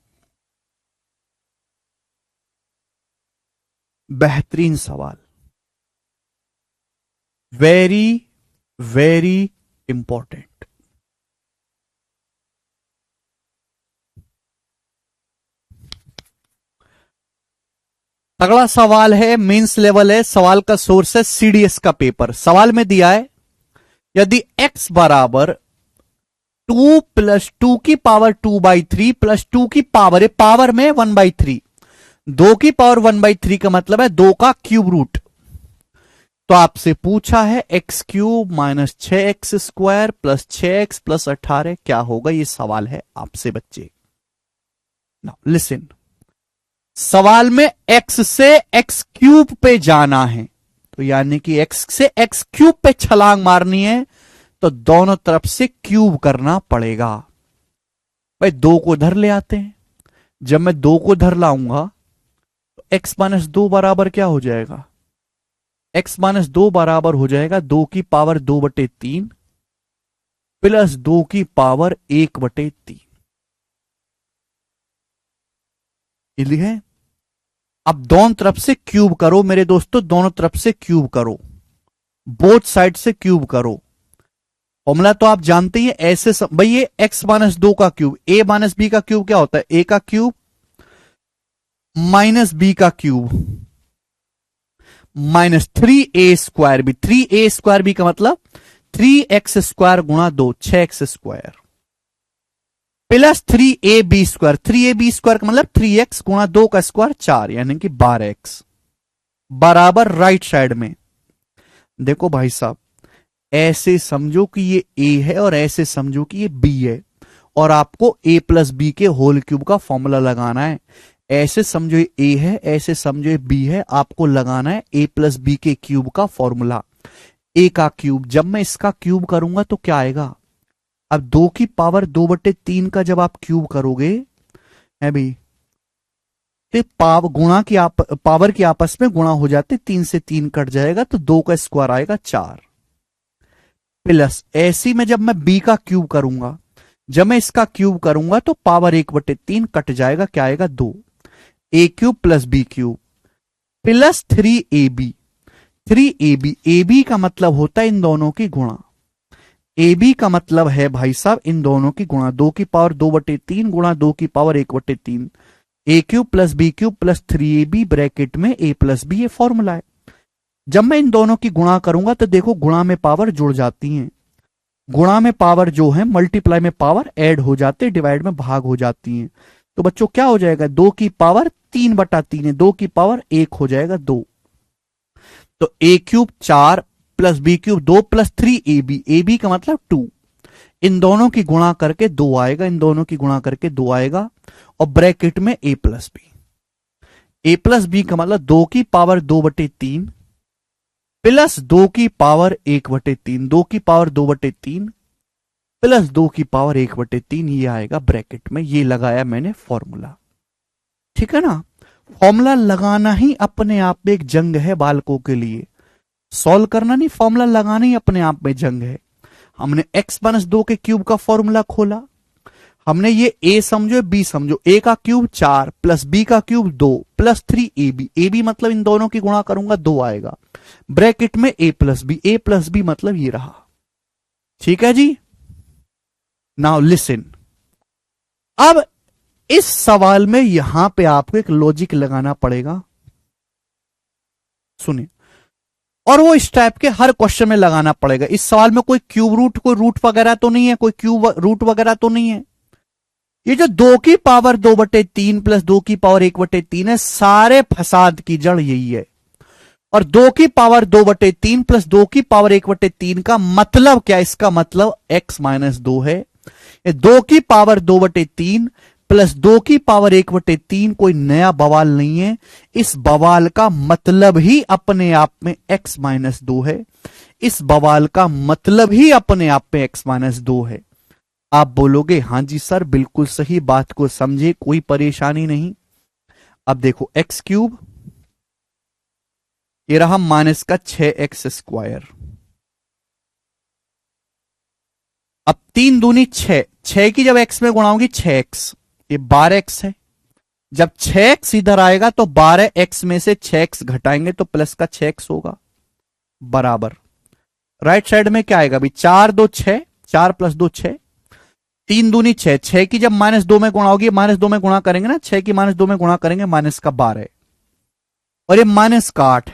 बेहतरीन सवाल, वेरी वेरी इंपॉर्टेंट। अगला सवाल है, मेंस लेवल है, सवाल का सोर्स है सीडीएस का पेपर। सवाल में दिया है यदि x बराबर 2 + 2 की पावर 2/3 प्लस 2 की पावर, पावर में 1/3, 2 की पावर 1/3 का मतलब है 2 का क्यूब रूट। तो आपसे पूछा है x³ minus 6x square plus 6x plus 18 क्या होगा, ये सवाल है आपसे बच्चे। नाउ लिसन, सवाल में x से x³ पे जाना है, तो यानी कि x से x³ पे छलांग मारनी है, तो दोनों तरफ से क्यूब करना पड़ेगा। भाई 2 को इधर ले आते हैं, जब मैं 2 को इधर लाऊंगा तो x माइनस 2 बराबर क्या हो जाएगा, x माइनस 2 बराबर हो जाएगा 2 की पावर 2/3 प्लस 2 की पावर 1/3। है। अब दोनों तरफ से क्यूब करो मेरे दोस्तों, दोनों तरफ से क्यूब करो, बोथ साइड से क्यूब करो। फॉर्मूला तो आप जानते ही, ऐसे भाई ये x माइनस 2 का क्यूब, a माइनस बी का क्यूब क्या होता है, a का क्यूब माइनस b का cube minus 3a square B, 3a square B का मतलब 3x स्क्वायर गुणा 2, 6x square plus 3ab square, 3ab square का मतलब 3x गुणा 2 का स्क्वायर 4, यानी कि 12x बराबर राइट साइड में। देखो भाई साहब, ऐसे समझो कि ये a है और ऐसे समझो कि ये b है, और आपको a प्लस बी के होल क्यूब का फॉर्मूला लगाना है। ऐसे समझो ये a है, ऐसे समझो ये b है, आपको लगाना है a प्लस बी के क्यूब का फॉर्मूला, a का क्यूब। जब मैं इसका क्यूब करूंगा तो क्या आएगा, अब 2 की पावर 2/3 का जब आप क्यूब करोगे है भाई, तो पावर की आपस में गुणा हो जाते, 3 से 3 कट जाएगा तो 2 का स्क्वायर आएगा 4, प्लस ऐसी में जब मैं b का क्यूब करूंगा, जब मैं इसका क्यूब करूंगा तो पावर 1/3 कट जाएगा, क्या आएगा 2, a³ plus b³ plus 3ab, 3ab, ab का मतलब होता है इन दोनों की गुणा, ab का मतलब है भाई साहब इन दोनों की गुणा, 2 की पावर 2/3 गुणा 2 की power 1/3, a³ plus b³ plus 3ab bracket में a प्लस b, ये फॉर्मूला है। जब मैं इन दोनों की गुणा करूंगा तो देखो गुणा में पावर जुड़ जाती हैं, गुणा में पावर जो है मल्टीप्लाई में पावर ऐड हो जाते, डिवाइड में भाग हो जाती हैं। तो बच्चों क्या हो जाएगा, 2 की पावर 3/3 है, 2 की पावर 1 हो जाएगा 2, तो a³ 4 plus b³ 2 plus 3ab, ab का मतलब 2, इन दोनों की गुणा करके 2 आएगा, इन दोनों की गुणा करके 2 आएगा, और ब्रैकेट में a plus B, A plus B का मतलब 2 की पावर 2/3 प्लस 2 की पावर 1/3, 2 की पावर 2/3 प्लस 2 की पावर 1/3, ये आएगा ब्रैकेट में। ये लगाया मैंने फॉर्मूला, ठीक है ना। फॉर्मूला लगाना ही अपने आप में एक जंग है बालकों के लिए, सॉल्व करना नहीं, फॉर्मूला लगाना ही अपने आप में जंग है। हमने x-2 के क्यूब का फॉर्मूला खोला, हमने ये a समझो b समझो, a का क्यूब 4 प्लस b का क्यूब 2 प्लस 3ab, ab मतलब इन दोनों की गुणा करूंगा 2 आएगा, ब्रैकेट में a प्लस बी मतलब ये रहा, ठीक है जी। नाउ लिसन, अब इस सवाल में यहां पे आपको एक लॉजिक लगाना पड़ेगा, सुनिए, और वो इस टाइप के हर क्वेश्चन में लगाना पड़ेगा। इस सवाल में कोई क्यूब रूट, कोई रूट वगैरह तो नहीं है, कोई क्यूब रूट वगैरह तो नहीं है। ये जो 2 की पावर 2/3 प्लस 2 की पावर 1/3 है, सारे फसाद की जड़ यही है। और 2 की पावर 2/3 प्लस 2 की पावर 1/3 का मतलब क्या है? इसका मतलब x-2 है। 2 की पावर 2/3 प्लस 2 की पावर 1/3 कोई नया बवाल नहीं है, इस बवाल का मतलब ही अपने आप में x-2 है, इस बवाल का मतलब ही अपने आप में x-2 है। आप बोलोगे हां जी सर बिल्कुल सही, बात को समझे, कोई परेशानी नहीं। अब देखो x3, ये रहा माइनस का 6x², अब 3 दूनी 6, 6 की जब x में गुणा होगी 6x, ये 12x है। जब 6x इधर आएगा तो 12x में से 6x घटाएंगे तो प्लस का 6x होगा, बराबर राइट साइड में क्या आएगा अभी? 4 2 6, 4 प्लस 2 6, 3 दूनी 6, 6 की जब -2 में गुणा होगी, -2 में गुणा करेंगे ना, 6 की -2 में गुणा करेंगे माइनस का 12, और ये माइनस का 8,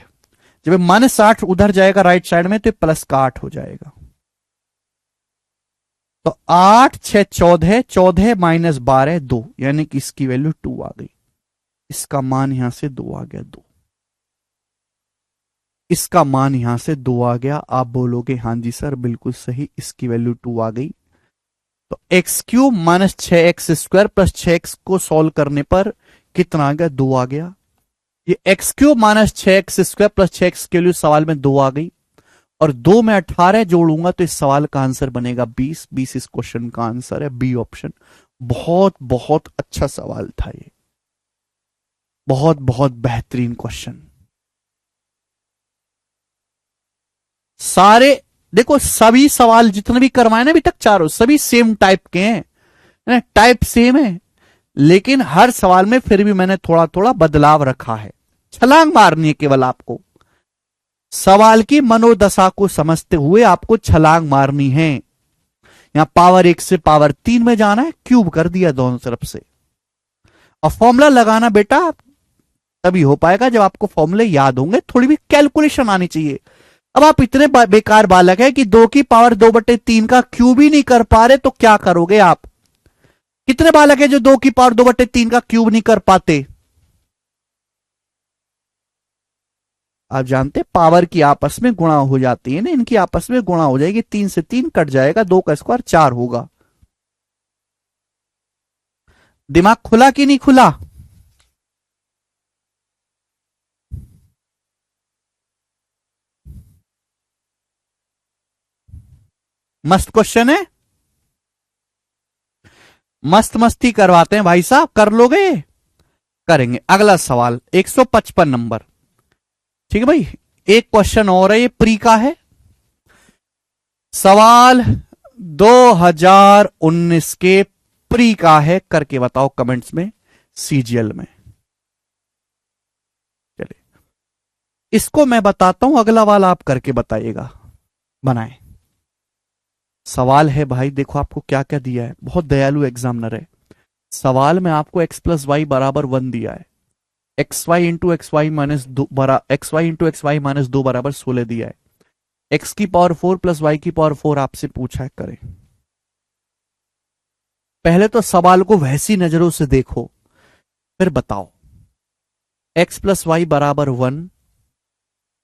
जब -8 उधर जाएगा राइट साइड में तो ये प्लस का 8 हो जाएगा। तो 8 6 14, 14 माइनस 12 2, यानी कि इसकी वैल्यू 2 आ गई। इसका मान यहां से 2 आ गया, 2, इसका मान यहां से 2 आ गया। आप बोलोगे हां जी सर बिल्कुल सही, इसकी वैल्यू 2 आ गई। तो x³ minus 6x² plus 6x को सॉल्व करने पर कितना आ गया? 2 आ गया। ये x³ minus 6x² plus 6x के लिए सवाल में 2 आ गई, और 2 में 18 जोड़ूंगा तो इस सवाल का आंसर बनेगा 20। 20 इस क्वेश्चन का आंसर है, बी ऑप्शन। बहुत बहुत अच्छा सवाल था ये, बहुत बहुत बेहतरीन क्वेश्चन। सारे देखो, सभी सवाल जितने भी करवाए ना अभी तक, चारों सभी सेम टाइप के हैं, टाइप सेम है, लेकिन हर सवाल में फिर भी मैंने थोड़ा थोड़ा बदलाव रखा है। छलांग मारनी है केवल आपको, सवाल की मनोदशा को समझते हुए आपको छलांग मारनी है। यहां पावर 1 से पावर 3 में जाना है, क्यूब कर दिया दोनों तरफ से। और फॉर्मूला लगाना बेटा तभी हो पाएगा जब आपको फॉर्मूले याद होंगे, थोड़ी भी कैलकुलेशन आनी चाहिए। अब आप इतने बेकार बालक है कि 2 की पावर 2/3 का क्यूब ही नहीं कर पा रहे, तो क्या करोगे आप? कितने बालक है जो 2 की पावर 2/3 का क्यूब नहीं कर पाते? आप जानते पावर की आपस में गुणा हो जाती है ना, इनकी आपस में गुणा हो जाएगी, 3 से 3 कट जाएगा, 2 का स्क्वायर 4 होगा। दिमाग खुला कि नहीं खुला? मस्त क्वेश्चन है, मस्त मस्ती करवाते हैं भाई साहब, कर लोगे? करेंगे। अगला सवाल 155 नंबर, ठीक है भाई। एक क्वेश्चन और है, ये प्री का है सवाल, 2019 के प्री का है, करके बताओ कमेंट्स में, सीजीएल में। चलिए इसको मैं बताता हूं, अगला वाला आप करके बताइएगा, बनाए। सवाल है भाई, देखो आपको क्या क्या दिया है, बहुत दयालु एग्जामिनर है। सवाल में आपको x प्लस वाई बराबर 1 दिया है, X Y into X Y minus 2 बराबर 16 दिया है, x की पावर 4 प्लस वाई की पावर 4 आपसे पूछा है, करें। पहले तो सवाल को वैसी नजरों से देखो, फिर बताओ। x प्लस वाई बराबर 1,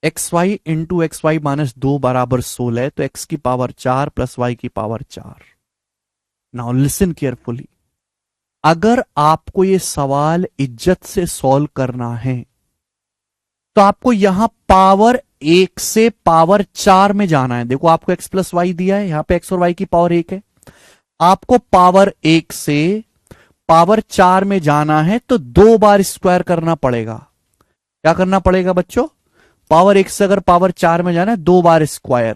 X Y into X Y minus 2 बराबर 16, तो x की पावर 4 प्लस वाई की पावर 4। नाउ लिसन केयरफुली, अगर आपको ये सवाल इज्जत से सॉल्व करना है तो आपको यहां पावर 1 से पावर 4 में जाना है। देखो आपको x प्लस वाई दिया है, यहां पे x और y की पावर 1 है, आपको पावर 1 से पावर 4 में जाना है तो 2 बार स्क्वायर करना पड़ेगा। क्या करना पड़ेगा बच्चों? पावर 1 से अगर पावर 4 में जाना है 2 बार स्क्वायर,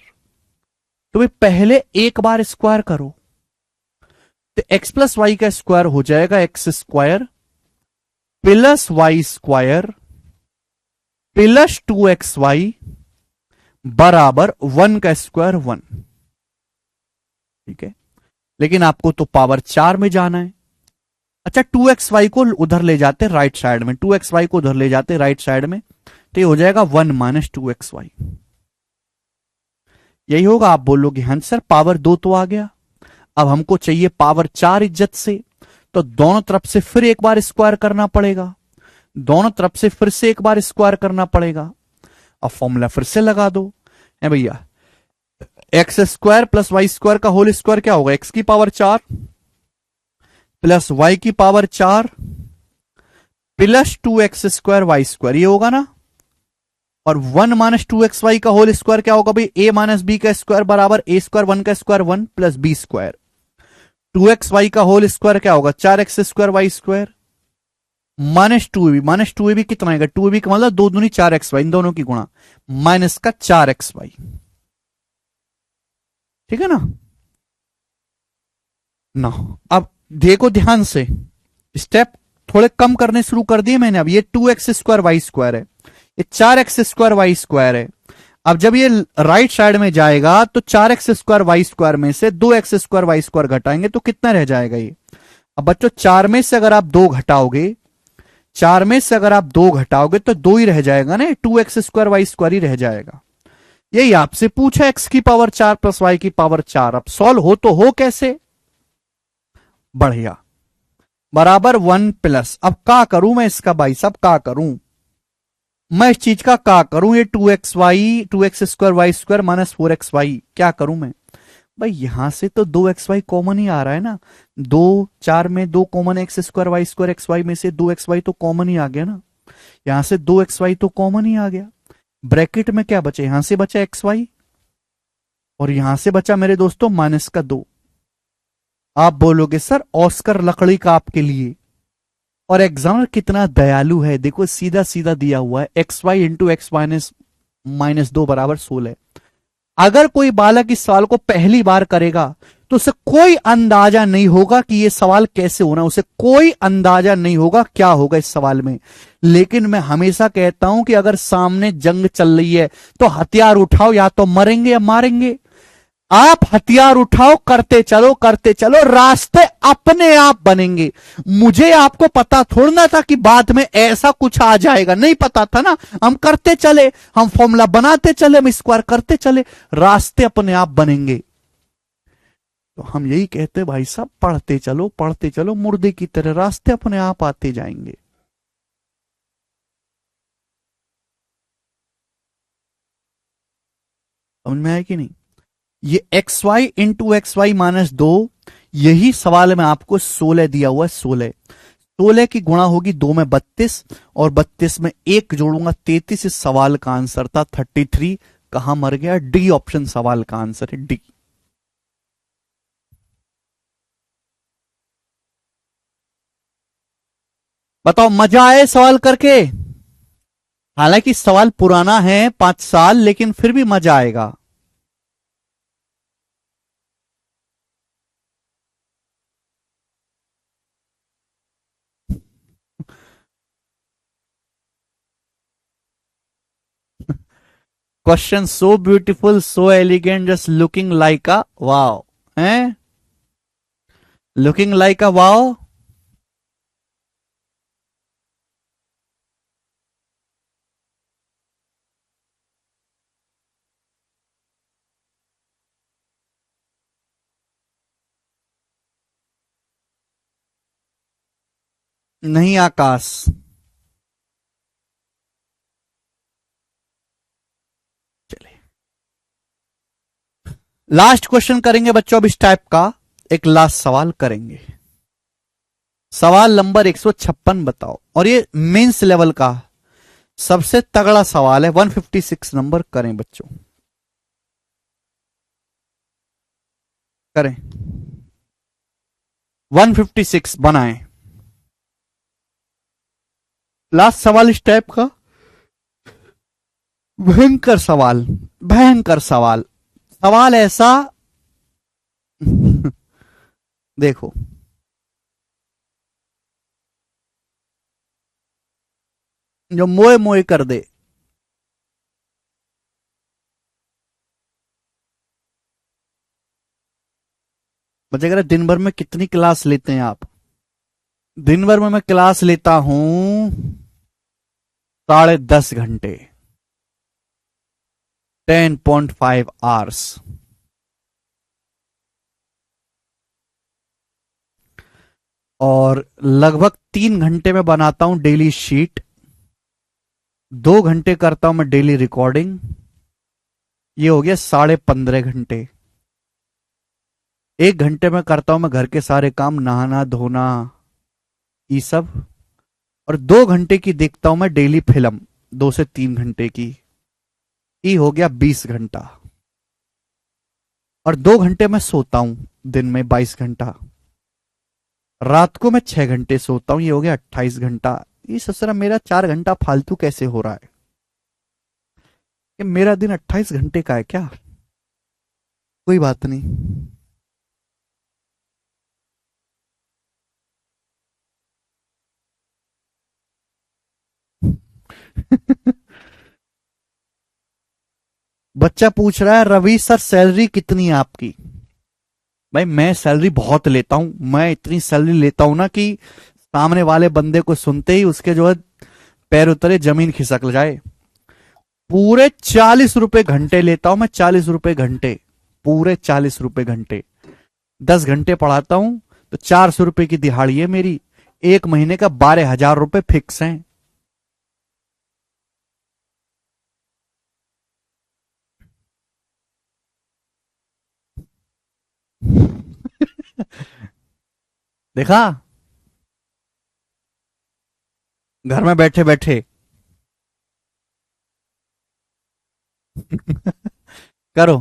तो भाई पहले 1 बार स्क्वायर करो, तो x प्लस वाई का स्क्वायर हो जाएगा x square plus Y square plus 2xy बराबर 1 का स्क्वायर 1। ठीक है, लेकिन आपको तो पावर 4 में जाना है। अच्छा, 2xy को उधर ले जाते राइट साइड में, 2xy को उधर ले जाते राइट साइड में, तो ये हो जाएगा 1 माइनस 2xy। यही होगा। आप बोलोगे हाँ सर पावर 2 तो आ गया, अब हमको चाहिए पावर 4 इज्जत से, तो दोनों तरफ से फिर एक बार स्क्वायर करना पड़ेगा, दोनों तरफ से फिर से एक बार स्क्वायर करना पड़ेगा। अब फॉर्मूला फिर से लगा दो है भैया, X square plus Y square का होल स्क्वायर क्या होगा? एक्स की पावर 4 प्लस वाई की power 4 plus 2x square Y square, ये होगा ना। और 1 माइनस 2xy का होल स्क्वायर क्या होगा भाई? a माइनस बी का स्क्वायर बराबर a स्क्वायर 1 का square 1 plus B square. 2xy का होल स्क्वायर क्या होगा? 4x square Y square minus 2ab, minus 2ab कितना आएगा? 2ab का मतलब 2 दूनी 4xy, इन दोनों की गुणा माइनस का 4xy। ठीक है ना। ना अब देखो ध्यान से, स्टेप थोड़े कम करने शुरू कर दिए मैंने। अब ये 2x स्क्वायर वाई स्क्वायर है, ये 4x स्क्वायर वाई स्क्वायर है। अब जब ये राइट साइड में जाएगा तो 4x स्क्वायर वाई स्क्वायर में से 2x स्क्वायर वाई स्क्वायर घटाएंगे तो कितना रह जाएगा ये? अब बच्चों 4 में से अगर आप 2 घटाओगे, 4 में से अगर आप 2 घटाओगे तो 2 ही रह जाएगा ना, 2x स्क्वायर वाई स्क्वायर ही रह जाएगा। यही आपसे पूछा x की पावर 4 प्लस y की पावर 4। अब सॉल्व हो तो हो कैसे? बढ़िया, बराबर 1 प्लस, अब क्या करूं मैं इसका भाई साहब, क्या करूं मैं इस चीज का, क्या करूं? ये 2x square Y square minus 4xy, क्या करूं मैं भाई? यहां से तो 2xy कॉमन ही आ रहा है ना, 2 4 में 2 common, X square Y square xy में से 2xy तो कॉमन ही आ गया ना, यहां से 2xy तो कॉमन ही आ गया। ब्रैकेट में क्या बचे? यहां से बचा xy और यहां से बचा मेरे दोस्तों माइनस का 2। आप बोलोगे सर ऑस्कर लकड़ी का आपके लिए, और एग्जामिनर कितना दयालु है, देखो सीधा सीधा दिया हुआ है X Y into X minus minus 2 बराबर 16। अगर कोई बालक इस सवाल को पहली बार करेगा तो उसे कोई अंदाजा नहीं होगा कि यह सवाल कैसे होना, उसे कोई अंदाजा नहीं होगा क्या होगा इस सवाल में। लेकिन मैं हमेशा कहता हूं कि अगर सामने जंग चल रही है तो हथियार उठाओ, या तो मरेंगे या मारेंगे। आप हथियार उठाओ, करते चलो, रास्ते अपने आप बनेंगे। मुझे आपको पता थोड़ा था कि बाद में ऐसा कुछ आ जाएगा, नहीं पता था ना। हम करते चले, हम फॉर्मूला बनाते चले, हम स्क्वायर करते चले, रास्ते अपने आप बनेंगे। तो हम यही कहते भाई साहब, पढ़ते चलो मुर्दे की तरह, रास्ते अपने आप आते जाएंगे। समझ में आया कि नहीं? ये X Y into X Y minus 2, यही सवाल में आपको 16 दिया हुआ है। 16 की गुणा होगी 2 में 32, और 32 में 1 जोड़ूंगा 33। इस सवाल का आंसर था 33। कहां मर गया? डी ऑप्शन सवाल का आंसर है, डी। बताओ मजा आए सवाल करके? हालांकि सवाल पुराना है 5 साल, लेकिन फिर भी मजा आएगा। Question so beautiful, so elegant, just looking like a wow, हैं? Looking like a wow. नहीं आकाश। चलिए लास्ट क्वेश्चन करेंगे बच्चों, अब इस टाइप का एक लास्ट सवाल करेंगे। सवाल नंबर 156 बताओ, और ये मेंस लेवल का सबसे तगड़ा सवाल है। 156 नंबर करें बच्चों, करें। 156 बनाएं। लास्ट सवाल इस टाइप का, भयंकर सवाल, भयंकर सवाल। सवाल ऐसा देखो, जो मोए मोए कर दे। बच्चे कह रहे दिन भर में कितनी क्लास लेते हैं आप? दिन भर में मैं क्लास लेता हूं 10.5 घंटे, 10.5 आवर्स। और लगभग 3 घंटे में बनाता हूं डेली शीट, 2 घंटे करता हूं मैं डेली रिकॉर्डिंग। ये हो गया 15.5 घंटे। 1 घंटे में करता हूं मैं घर के सारे काम, नहाना धोना ये सब। और 2 घंटे की देखता हूं मैं डेली फिल्म, 2 से 3 घंटे की। ये हो गया 20 घंटा। और 2 घंटे मैं सोता हूं दिन में, 22 घंटा। रात को मैं 6 घंटे सोता हूं, ये हो गया 28 घंटा। ये ससुरा मेरा 4 घंटा फालतू कैसे हो रहा है? कि मेरा दिन 28 घंटे का है क्या? कोई बात नहीं। बच्चा पूछ रहा है रवि सर सैलरी कितनी है आपकी? भाई मैं सैलरी बहुत लेता हूं, मैं इतनी सैलरी लेता हूं ना कि सामने वाले बंदे को सुनते ही उसके जो है पैर उतरे, जमीन खिसक जाए। पूरे 40 रुपए घंटे लेता हूं मैं, 40 रुपए घंटे, पूरे 40 रुपए घंटे। 10 घंटे पढ़ाता हूं तो 400 रुपए की दिहाड़ी है मेरी। एक महीने का 12,000 रुपए फिक्स हैं। देखा, घर में बैठे बैठे। करो।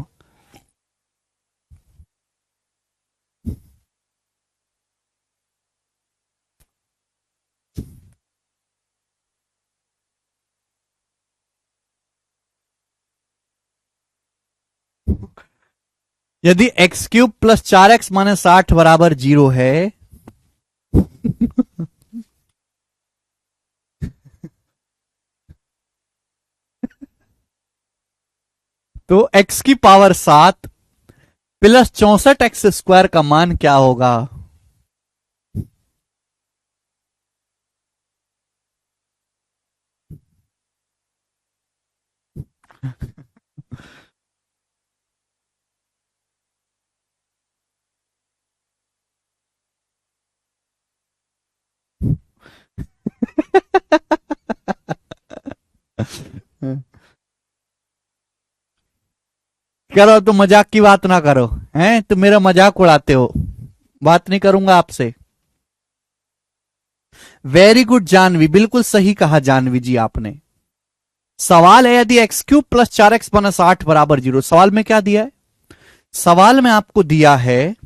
यदि x³ + 4x - 8 बराबर 0 है तो x की पावर 7 प्लस 64x² का मान क्या होगा? करो तो मजाक की बात ना करो, हैं? तुम मेरा मजाक उड़ाते हो, बात नहीं करूंगा आपसे। वेरी गुड जानवी, बिल्कुल सही कहा जानवी जी आपने। सवाल है यदि x³ + 4x - 8 बराबर 0। सवाल में क्या दिया है? सवाल में आपको दिया है,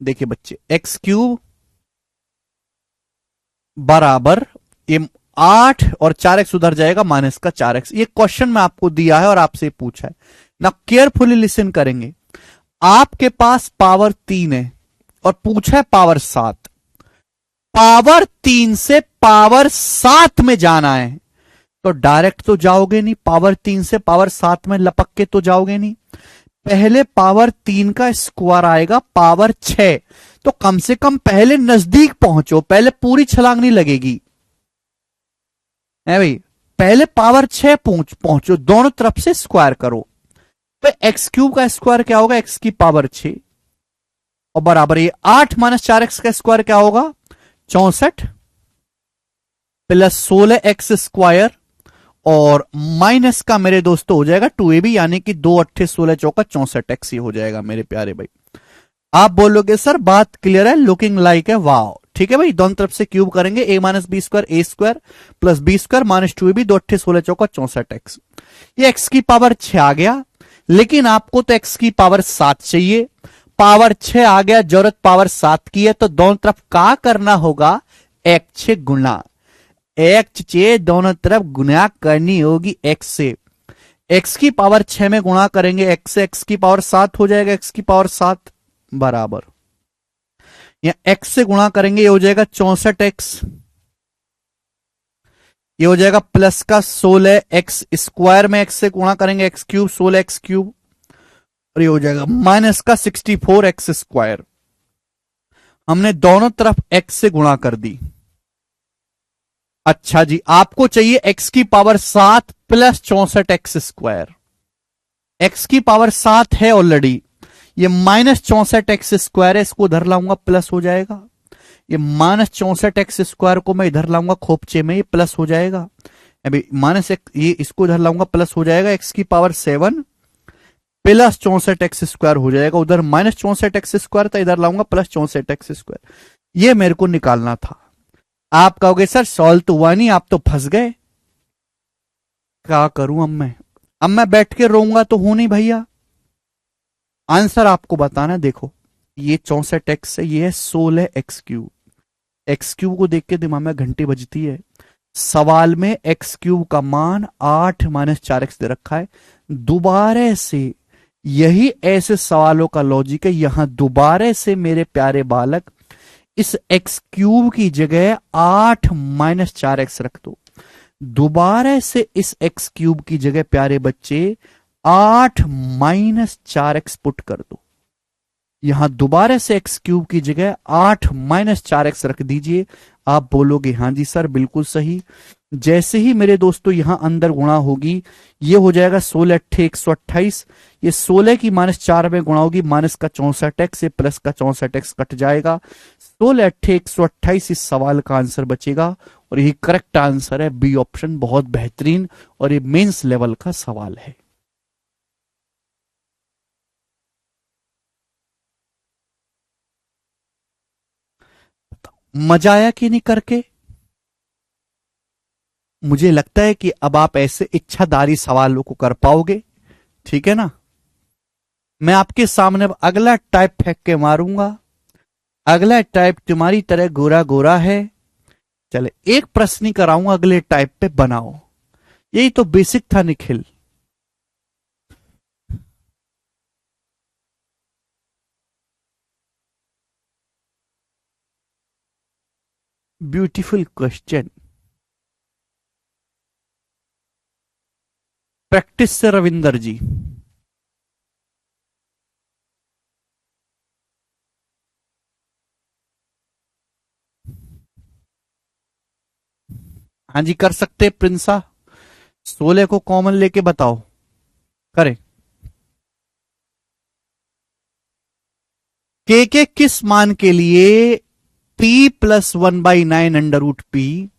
देखिए बच्चे, x³ बराबर ये 8 और 4x उधर जाएगा, माइनस का 4x। ये क्वेश्चन में आपको दिया है और आपसे पूछा है ना। केयरफुली लिसन करेंगे। आपके पास पावर 3 है और पूछा है पावर 7। पावर 3 से पावर 7 में जाना है तो डायरेक्ट तो जाओगे नहीं, पावर 3 से पावर 7 में लपक के तो जाओगे नहीं। पहले पावर 3 का स्क्वायर आएगा पावर 6, तो कम से कम पहले नजदीक पहुंचो, पहले पूरी छलांग नहीं लगेगी है भाई। पहले पावर 6 पहुंचो, दोनों तरफ से स्क्वायर करो। तो x³ का स्क्वायर क्या होगा? x की पावर 6 और बराबर ये 8 - 4x का स्क्वायर क्या होगा? 64 प्लस 16x² और माइनस का मेरे दोस्तों हो जाएगा 2ab, यानी कि 2 8 16 चौका 64x ही हो जाएगा मेरे प्यारे भाई। आप बोलोगे सर बात क्लियर है, लुकिंग लाइक है, वाओ ठीक है भाई, दोनों तरफ से क्यूब करेंगे, A minus B square A square plus B square minus 2ab, 2 8 16 चौका 64x। ये x की पावर 6 आ गया, लेकिन आपको तो x की पावर 7 चाहिए। पावर 6 आ गया, जरूरत पावर 7 की है, तो दोनों तरफ क्या करना होगा, x से गुना, x से दोनों तरफ गुना करनी होगी x से। x की पावर 6 में गुणा करेंगे x से, x की पावर 7 हो जाएगा, x की पावर 7 बराबर, या x से गुणा करेंगे, ये हो जाएगा 64x, ये हो जाएगा प्लस का 16x स्क्वायर में x से गुणा करेंगे x क्यूब 16x क्यूब, और ये हो जाएगा माइनस का 64x स्क्वायर। हमने दोनों तरफ x से गुणा कर दी। अच्छा जी, आपको चाहिए x की power 7 plus 64x square. x की पावर 7 है ऑलरेडी, ये माइनस 64x स्क्वायर है, इसको उधर लाऊंगा प्लस हो जाएगा। ये माइनस 64x स्क्वायर को मैं इधर लाऊंगा खोपचे में, ये प्लस हो जाएगा। अभी माइनस ये इसको इधर लाऊंगा प्लस हो जाएगा, x की पावर 7 प्लस 64x स्क्वायर हो जाएगा, उधर माइनस 64x स्क्वायर था, इधर लाऊंगा प्लस 64x स्क्वायर। ये मेरे को निकालना था। आप कहोगे सर सॉल्व तो हुआ नहीं, आप तो फंस गए। क्या करूं अब मैं बैठ के रोऊंगा तो हूं नहीं भैया। आंसर आपको बताना, देखो ये 64x है, ये है 16x क्यूब। x क्यूब को देख के दिमाग में घंटी बजती है। सवाल में x क्यूब का मान 8 माइनस 4x दे रखा है। दोबारा से यही ऐसे सवालों का लॉजिक है, यहां दोबारा से मेरे प्यारे बालक इस x क्यूब की जगह 8 माइनस 4x रख दो। दोबारा से इस x क्यूब की जगह प्यारे बच्चे 8 माइनस 4x पुट कर दो। यहां दोबारा से x क्यूब की जगह 8 माइनस 4x रख दीजिए। आप बोलोगे हां जी सर बिल्कुल सही। जैसे ही मेरे दोस्तों यहां अंदर गुणा होगी, ये हो जाएगा 16 अट्ठे 128, ये 16 की माइनस 4 में गुणा होगी, माइनस का 64x से प्लस का 64x कट जाएगा। 16 अट्ठे 128 इस सवाल का आंसर बचेगा, और यही करेक्ट आंसर है, बी ऑप्शन। बहुत बेहतरीन, और ये मेंस लेवल का सवाल है। मजा आया कि नहीं करके? मुझे लगता है कि अब आप ऐसे इच्छाधारी सवालों को कर पाओगे, ठीक है ना। मैं आपके सामने अब अगला टाइप फेंक के मारूंगा। अगला टाइप तुम्हारी तरह गोरा गोरा है। चले एक प्रश्न कराऊंगा, अगले टाइप पे बनाओ। यही तो बेसिक था निखिल। Beautiful question. प्रैक्टिस से रविंदर जी। हाँ जी कर सकते प्रिंसा। 16 को कॉमन लेके बताओ, करें। के किस मान के लिए p plus 1/9 under root P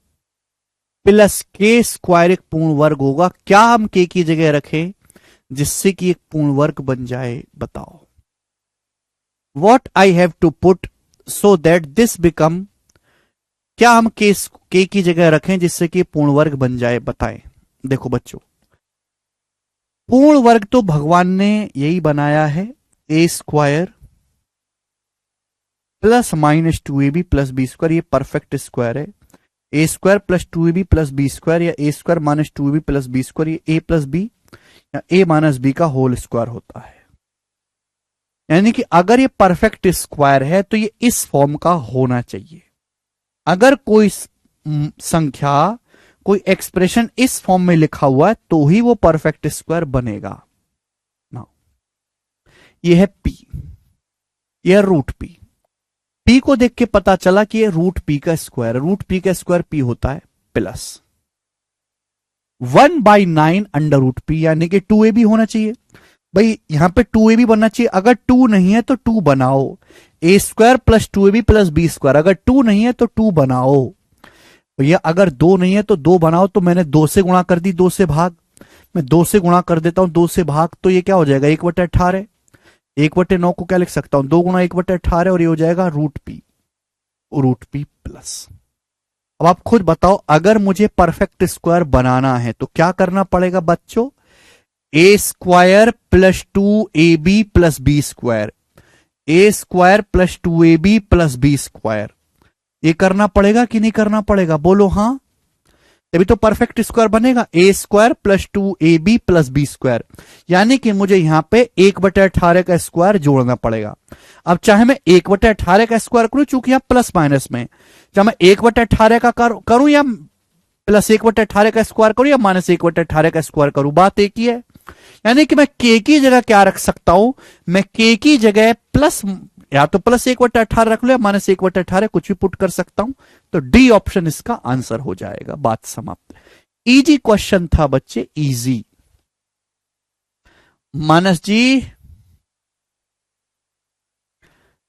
plus K square एक पूर्ण वर्ग होगा? क्या हम के की जगह रखें जिससे कि एक पूर्ण वर्ग बन जाए, बताओ। What I have to put so that this become, क्या हम के की जगह रखें जिससे कि पूर्ण वर्ग बन जाए, बताएं। देखो बच्चों, पूर्ण वर्ग तो भगवान ने यही बनाया है, A square plus minus 2ab plus B square, ये परफेक्ट स्क्वायर है। A square plus 2ab plus B square, या A square minus 2ab plus B square, ये ए प्लस बी या ए माइनस बी का होल स्क्वायर होता है। यानी कि अगर ये परफेक्ट स्क्वायर है तो ये इस फॉर्म का होना चाहिए। अगर कोई संख्या, कोई एक्सप्रेशन इस फॉर्म में लिखा हुआ है तो ही वो परफेक्ट स्क्वायर बनेगा ना। ये है p, ये रूट p। p को देख के पता चला कि ये रूट p का स्क्वायर, रूट p का स्क्वायर p होता है प्लस 1/9 अंडर रूट p, यानी कि 2ab होना चाहिए। भाई यहां पे 2ab बनना चाहिए, अगर 2 नहीं है तो 2 बनाओ। A square plus 2ab plus B square, अगर 2 नहीं है तो 2 बनाओ। भैया अगर 2 नहीं है तो 2 बनाओ, तो मैंने 2 से गुणा कर दी, 2 से भाग। मैं 2 से गुणा कर देता हूं, 2 से भाग, तो ये क्या हो जाएगा 1/18। 1/9 को क्या लिख सकता हूं, 2 गुणा 1/18, और ये हो जाएगा root p। Root P plus. अब आप खुद बताओ, अगर मुझे परफेक्ट स्क्वायर बनाना है तो क्या करना पड़ेगा बच्चों? A square plus 2ab plus B square, A square plus 2ab plus B square, ये करना पड़ेगा कि नहीं करना पड़ेगा? बोलो हाँ, तभी तो परफेक्ट स्क्वायर बनेगा। A square plus 2ab plus B square, यानी कि मुझे यहां पे 1/18 का स्क्वायर जोड़ना पड़ेगा। अब चाहे मैं 1/18 का स्क्वायर करूं, चूंकि यहां प्लस माइनस में, चाहे मैं 1/18 का करूं या प्लस 1/18 का स्क्वायर करूं या माइनस 1/18 का स्क्वायर करूं, बात एक ही है। यानी कि मैं के की जगह क्या रख सकता हूं? मैं के की जगह प्लस, या तो प्लस 1/18 रख लो या माइनस 1/18, कुछ भी पुट कर सकता हूं। तो डी ऑप्शन इसका आंसर हो जाएगा। बात समाप्त। इजी क्वेश्चन था बच्चे, इजी। मानस जी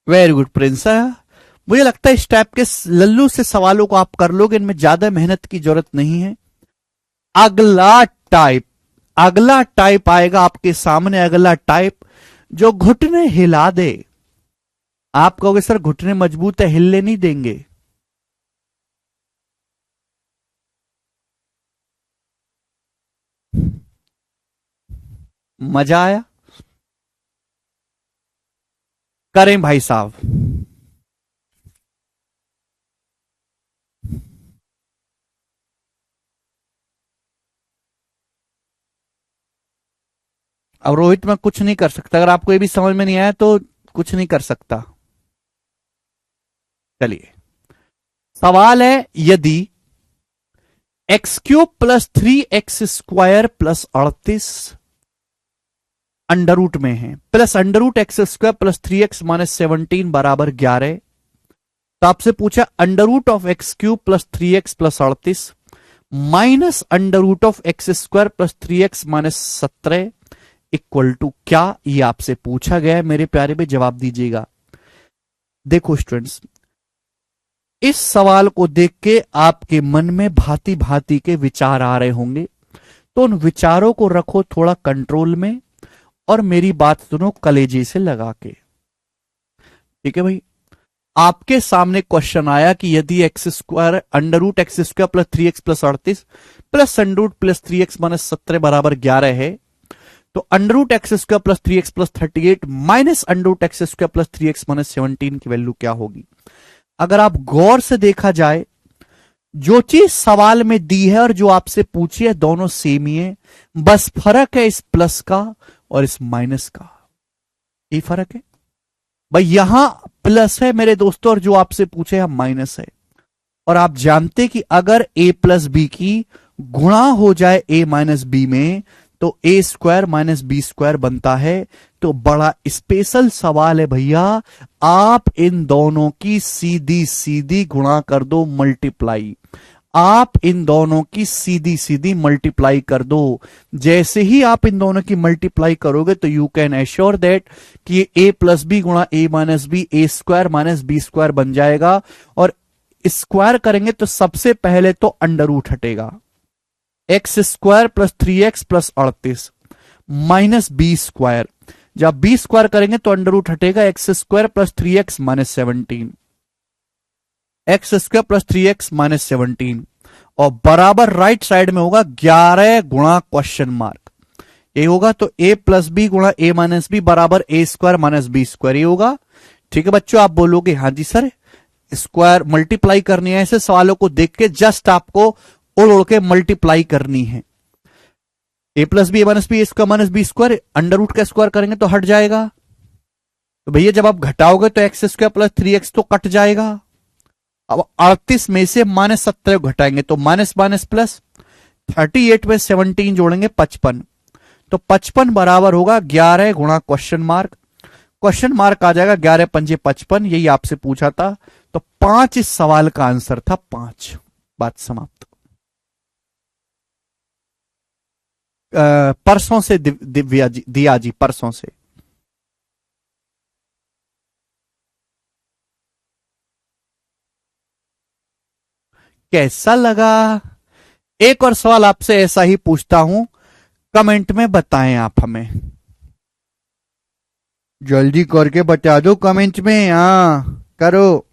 वेरी गुड। प्रिंस, मुझे लगता है इस टाइप के लल्लू से सवालों को आप कर लोगे, इनमें ज्यादा मेहनत की जरूरत नहीं है। अगला टाइप आएगा आपके सामने, अगला टाइप जो घुटने हिला दे। आप कहोगे सर घुटने मजबूत है, हिलने नहीं देंगे। मजा आया? करें भाई साहब। अब रोहित मैं कुछ नहीं कर सकता, अगर आपको ये भी समझ में नहीं आया तो कुछ नहीं कर सकता। चलिए, सवाल है, यदि x³ plus 3x² plus 38 under root में है, plus under root x² plus 3x minus 17 बराबर 11, तो आपसे पूछा under root of x³ plus 3x plus 38 minus under root of x² plus 3x minus 17 equal to क्या? ये आपसे पूछा गया है मेरे प्यारे पे, जवाब दीजिएगा। देखो स्टूडेंट्स, इस सवाल को देख के आपके मन में भांति भांति के विचार आ रहे होंगे, तो उन विचारों को रखो थोड़ा कंट्रोल में और मेरी बात सुनो कलेजे से लगा के। ठीक है भाई, आपके सामने क्वेश्चन आया कि यदि x² under root x² plus 3x plus 38 plus under root plus 3x minus 17 बराबर 11 है, तो under root x² plus 3x plus 38 minus under root x² plus 3x minus 17 की वैल्यू क्या होगी? अगर आप गौर से देखा जाए, जो चीज सवाल में दी है और जो आपसे पूछी है दोनों सेम ही है, बस फर्क है इस प्लस का और इस माइनस का, ये फर्क है भाई। यहां प्लस है मेरे दोस्तों और जो आपसे पूछे यहां माइनस है। और आप जानते कि अगर a प्लस बी की गुणा हो जाए a माइनस बी में तो a square minus B square बनता है। तो बड़ा स्पेशल सवाल है भैया, आप इन दोनों की सीधी सीधी गुणा कर दो, मल्टीप्लाई। आप इन दोनों की सीधी सीधी मल्टीप्लाई कर दो। जैसे ही आप इन दोनों की मल्टीप्लाई करोगे तो यू कैन एश्योर दैट कि a प्लस बी गुणा a minus B a square minus B square बन जाएगा। और स्क्वायर करेंगे तो सबसे पहले तो अंडर रूट हटेगा, x² plus 3x plus 38 minus B square. जब बी स्क्वायर करेंगे तो अंडर रूट हटेगा, x² plus 3x minus 17, x² plus 3x minus 17 और बराबर राइट साइड में होगा 11 गुणा क्वेश्चन मार्क, ये होगा। तो a प्लस बी गुणा a माइनस बी बराबर a² माइनस बी स्क्वायर, ये होगा। ठीक है बच्चों, आप बोलोगे हाँ जी सर स्क्वायर मल्टीप्लाई करनी है, ऐसे सवालों को देख के जस्ट आपको उड़ उड़ के मल्टीप्लाई करनी है। a plus B minus B square minus B square, under root का स्क्वायर करेंगे तो हट जाएगा। तो भैया जब आप घटाओगे तो x² प्लस 3x तो कट जाएगा। अब 38 में से माइनस 17 घटाएंगे तो माइनस माइनस प्लस, 38 में 17 जोड़ेंगे 55, तो 55 बराबर होगा 11 गुणा क्वेश्चन मार्क। क्वेश्चन मार्क आ जाएगा 11 पंजे 55, यही आपसे पूछा था। तो 5 इस सवाल का आंसर था, 5। बात समाप्त। परसों से दिव्या जी, दिया जी परसों से। कैसा लगा? एक और सवाल आपसे ऐसा ही पूछता हूं, कमेंट में बताएं आप हमें, जल्दी करके बता दो कमेंट में, हाँ करो।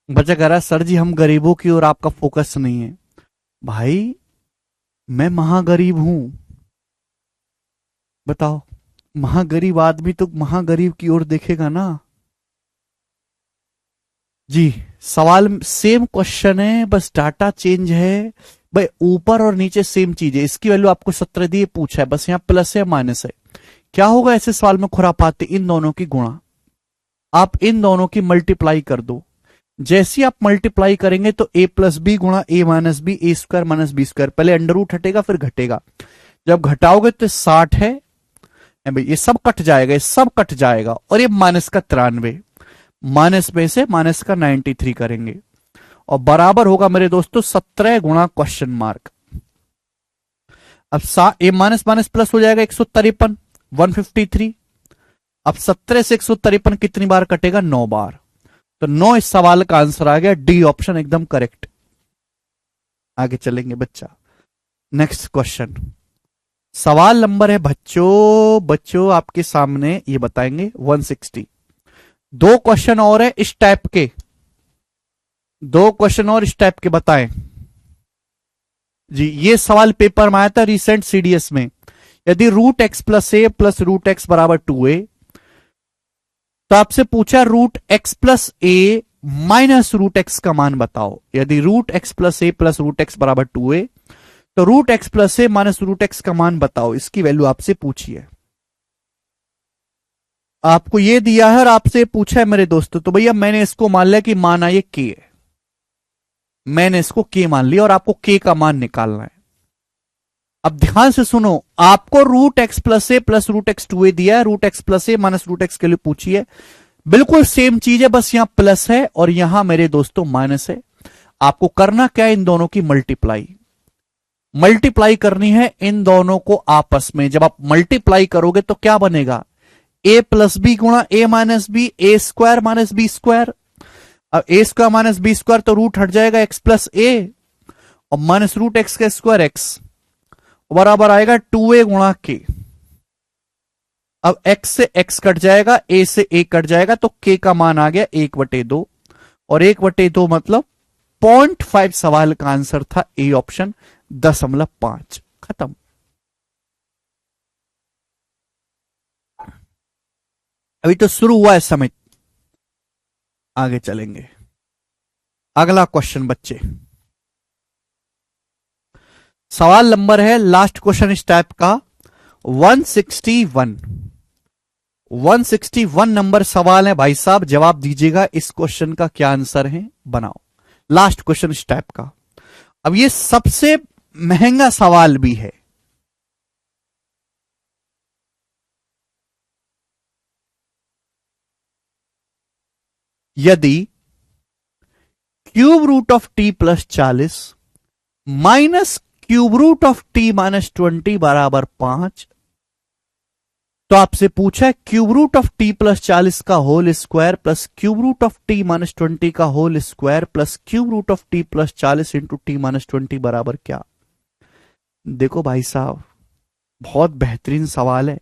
बच्चा कह रहा है सर जी हम गरीबों की ओर आपका फोकस नहीं है। भाई मैं महागरीब हूं, बताओ, महागरीब आदमी तो महागरीब की ओर देखेगा ना। जी, सवाल सेम क्वेश्चन है, बस डाटा चेंज है। भाई ऊपर और नीचे सेम चीज है, इसकी वैल्यू आपको 17 दी पूछा है, बस यहां प्लस है माइनस है। क्या होगा ऐसे सवाल में खुरापाती, इन दोनों की गुणा, आप इन दोनों की मल्टीप्लाई कर दो। जैसी आप मल्टीप्लाई करेंगे तो a प्लस बी गुणा a minus B, A square minus B square, पहले अंडर रूट हटेगा फिर घटेगा, जब घटाओगे तो 60 है भाई, ये सब कट जाएगा, ये सब कट जाएगा, और ये माइनस का 93, माइनस में से माइनस का 93 करेंगे, और बराबर होगा मेरे दोस्तों 17 गुणा क्वेश्चन मार्क। अब ए माइनस माइनस प्लस हो जाएगा 153, 153। अब 17 से 153 कितनी बार कटेगा, 9 बार, तो 9 इस सवाल का आंसर आ गया, डी ऑप्शन एकदम करेक्ट। आगे चलेंगे बच्चा, नेक्स्ट क्वेश्चन, सवाल नंबर है बच्चों आपके सामने, ये बताएंगे 160। दो क्वेश्चन और है इस टाइप के, दो क्वेश्चन और इस टाइप के बताएं जी। ये सवाल पेपर में आया था रिसेंट सीडीएस में, यदि रूट एक्स प्लस ए प्लस रूट एक्स बराबर 2a, तो आपसे पूछा रूट एक्स प्लस ए माइनस रूट एक्स का मान बताओ। यदि रूट एक्स प्लस ए प्लस रूट एक्स बराबर 2a, तो रूट एक्स प्लस ए माइनस रूट एक्स का मान बताओ, इसकी वैल्यू आपसे पूछी है। आपको ये दिया है और आपसे पूछा है मेरे दोस्तों, तो भैया मैंने इसको मान लिया कि मान आइए के है, मैंने इसको के मान लिया और आपको के का मान निकालना है। अब ध्यान से सुनो, आपको रूट एक्स प्लस ए प्लस रूट एक्स 2a दिया है, रूट एक्स प्लस ए माइनस रूट एक्स के लिए पूछी है, बिल्कुल सेम चीज है, बस यहां प्लस है और यहां मेरे दोस्तों माइनस है। आपको करना क्या है, इन दोनों की मल्टीप्लाई, मल्टीप्लाई करनी है इन दोनों को आपस में। जब आप मल्टीप्लाई करोगे तो क्या बनेगा, ए प्लस बी गुणा ए minus B, A square minus B square. अब ए स्क्वायर माइनस बी स्क्वायर तो रूट हट जाएगा एक्स प्लस ए, और माइनस रूट एक्स का स्क्वायर एक्स, बराबर आएगा 2a गुणा के। अब x से x कट जाएगा, a से a कट जाएगा, तो k का मान आ गया 1/2, और 1/2 मतलब 0.5 सवाल का आंसर था ए ऑप्शन, 0.5। खत्म। अभी तो शुरू हुआ है समय, आगे चलेंगे। अगला क्वेश्चन बच्चे, सवाल नंबर है लास्ट क्वेश्चन इस टाइप का 161। 161 नंबर सवाल है भाई साहब, जवाब दीजिएगा इस क्वेश्चन का क्या आंसर है, बनाओ। लास्ट क्वेश्चन इस टाइप का, अब ये सबसे महंगा सवाल भी है। यदि cube root of T plus 40 minus cube root of T minus 20 बराबर 5, तो आपसे पूछा है cube root of T plus 40 का whole square plus cube root of T minus 20 का whole square plus cube root of T plus 40 into T minus 20 बराबर क्या। देखो भाई साहब, बहुत बेहतरीन सवाल है।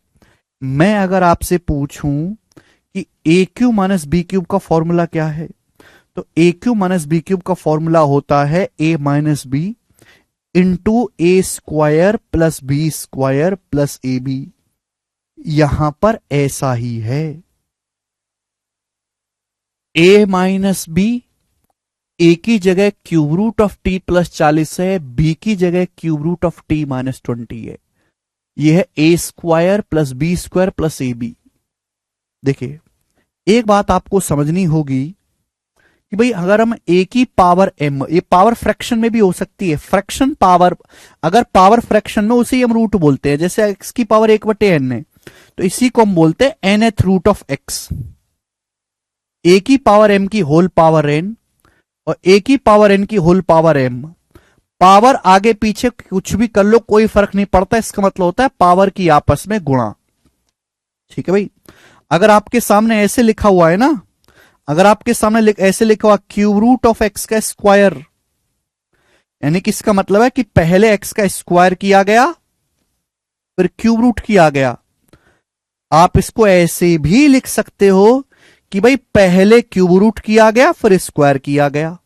मैं अगर आपसे पूछूं कि A cube minus B cube का फॉर्मूला क्या है, तो A cube minus B cube का फॉर्मूला होता है A minus B into A square plus B square plus A B. यहां पर ऐसा ही है, ए माइनस बी, ए की जगह cube root of T plus 40 है, बी की जगह cube root of T minus 20 है। यह है A square plus B square plus A B. देखिए एक बात आपको समझनी होगी कि भाई अगर हम ए की पावर एम, ये पावर फ्रैक्शन में भी हो सकती है, फ्रैक्शन पावर, अगर पावर फ्रैक्शन में उसे हम रूट बोलते हैं, जैसे एक्स की पावर 1/n है, तो इसी को हम बोलते हैं nth रूट ऑफ एक्स। ए की पावर एम की होल पावर एन और ए की पावर एन की होल पावर एम, पावर आगे पीछे कुछ भी कर लो कोई फर्क नहीं पड़ता, इसका मतलब होता है पावर की आपस में गुणा। ठीक है भाई, अगर आपके सामने ऐसे लिखा हुआ है ना, अगर आपके सामने ऐसे लिखा हुआ क्यूब रूट ऑफ एक्स का स्क्वायर, यानी कि इसका मतलब है कि पहले एक्स का स्क्वायर किया गया फिर क्यूब रूट किया गया। आप इसको ऐसे भी लिख सकते हो कि भाई पहले क्यूब रूट किया गया फिर स्क्वायर किया गया,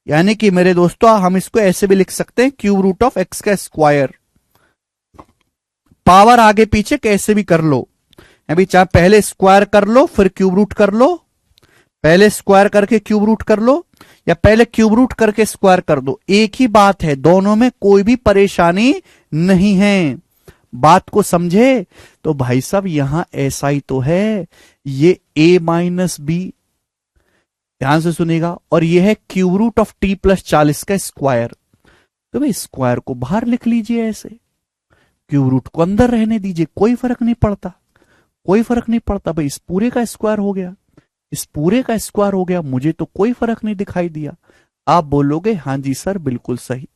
यानी कि मेरे दोस्तों हम इसको ऐसे भी लिख सकते हैं क्यूब रूट ऑफ एक्स का स्क्वायर। पावर आगे पीछे कैसे भी कर लो, अभी चाहे पहले स्क्वायर कर लो फिर क्यूब रूट कर लो, पहले स्क्वायर करके क्यूब रूट कर लो, या पहले क्यूब रूट करके स्क्वायर कर दो, एक ही बात है, दोनों में कोई भी परेशानी नहीं है। बात को समझे? तो भाई साहब यहां ऐसा ही तो है, ये a माइनस बी, ध्यान से सुनिएगा, और ये है cube root of T plus 40 का स्क्वायर। तो भाई स्क्वायर को बाहर लिख लीजिए ऐसे, क्यूब रूट को अंदर रहने दीजिए, कोई फर्क नहीं पड़ता, कोई फर्क नहीं पड़ता। भाई इस पूरे का स्क्वायर हो गया, इस पूरे का स्क्वायर हो गया, मुझे तो कोई फर्क नहीं दिखाई दिया। आप बोलोगे हां जी सर बिल्कुल सही।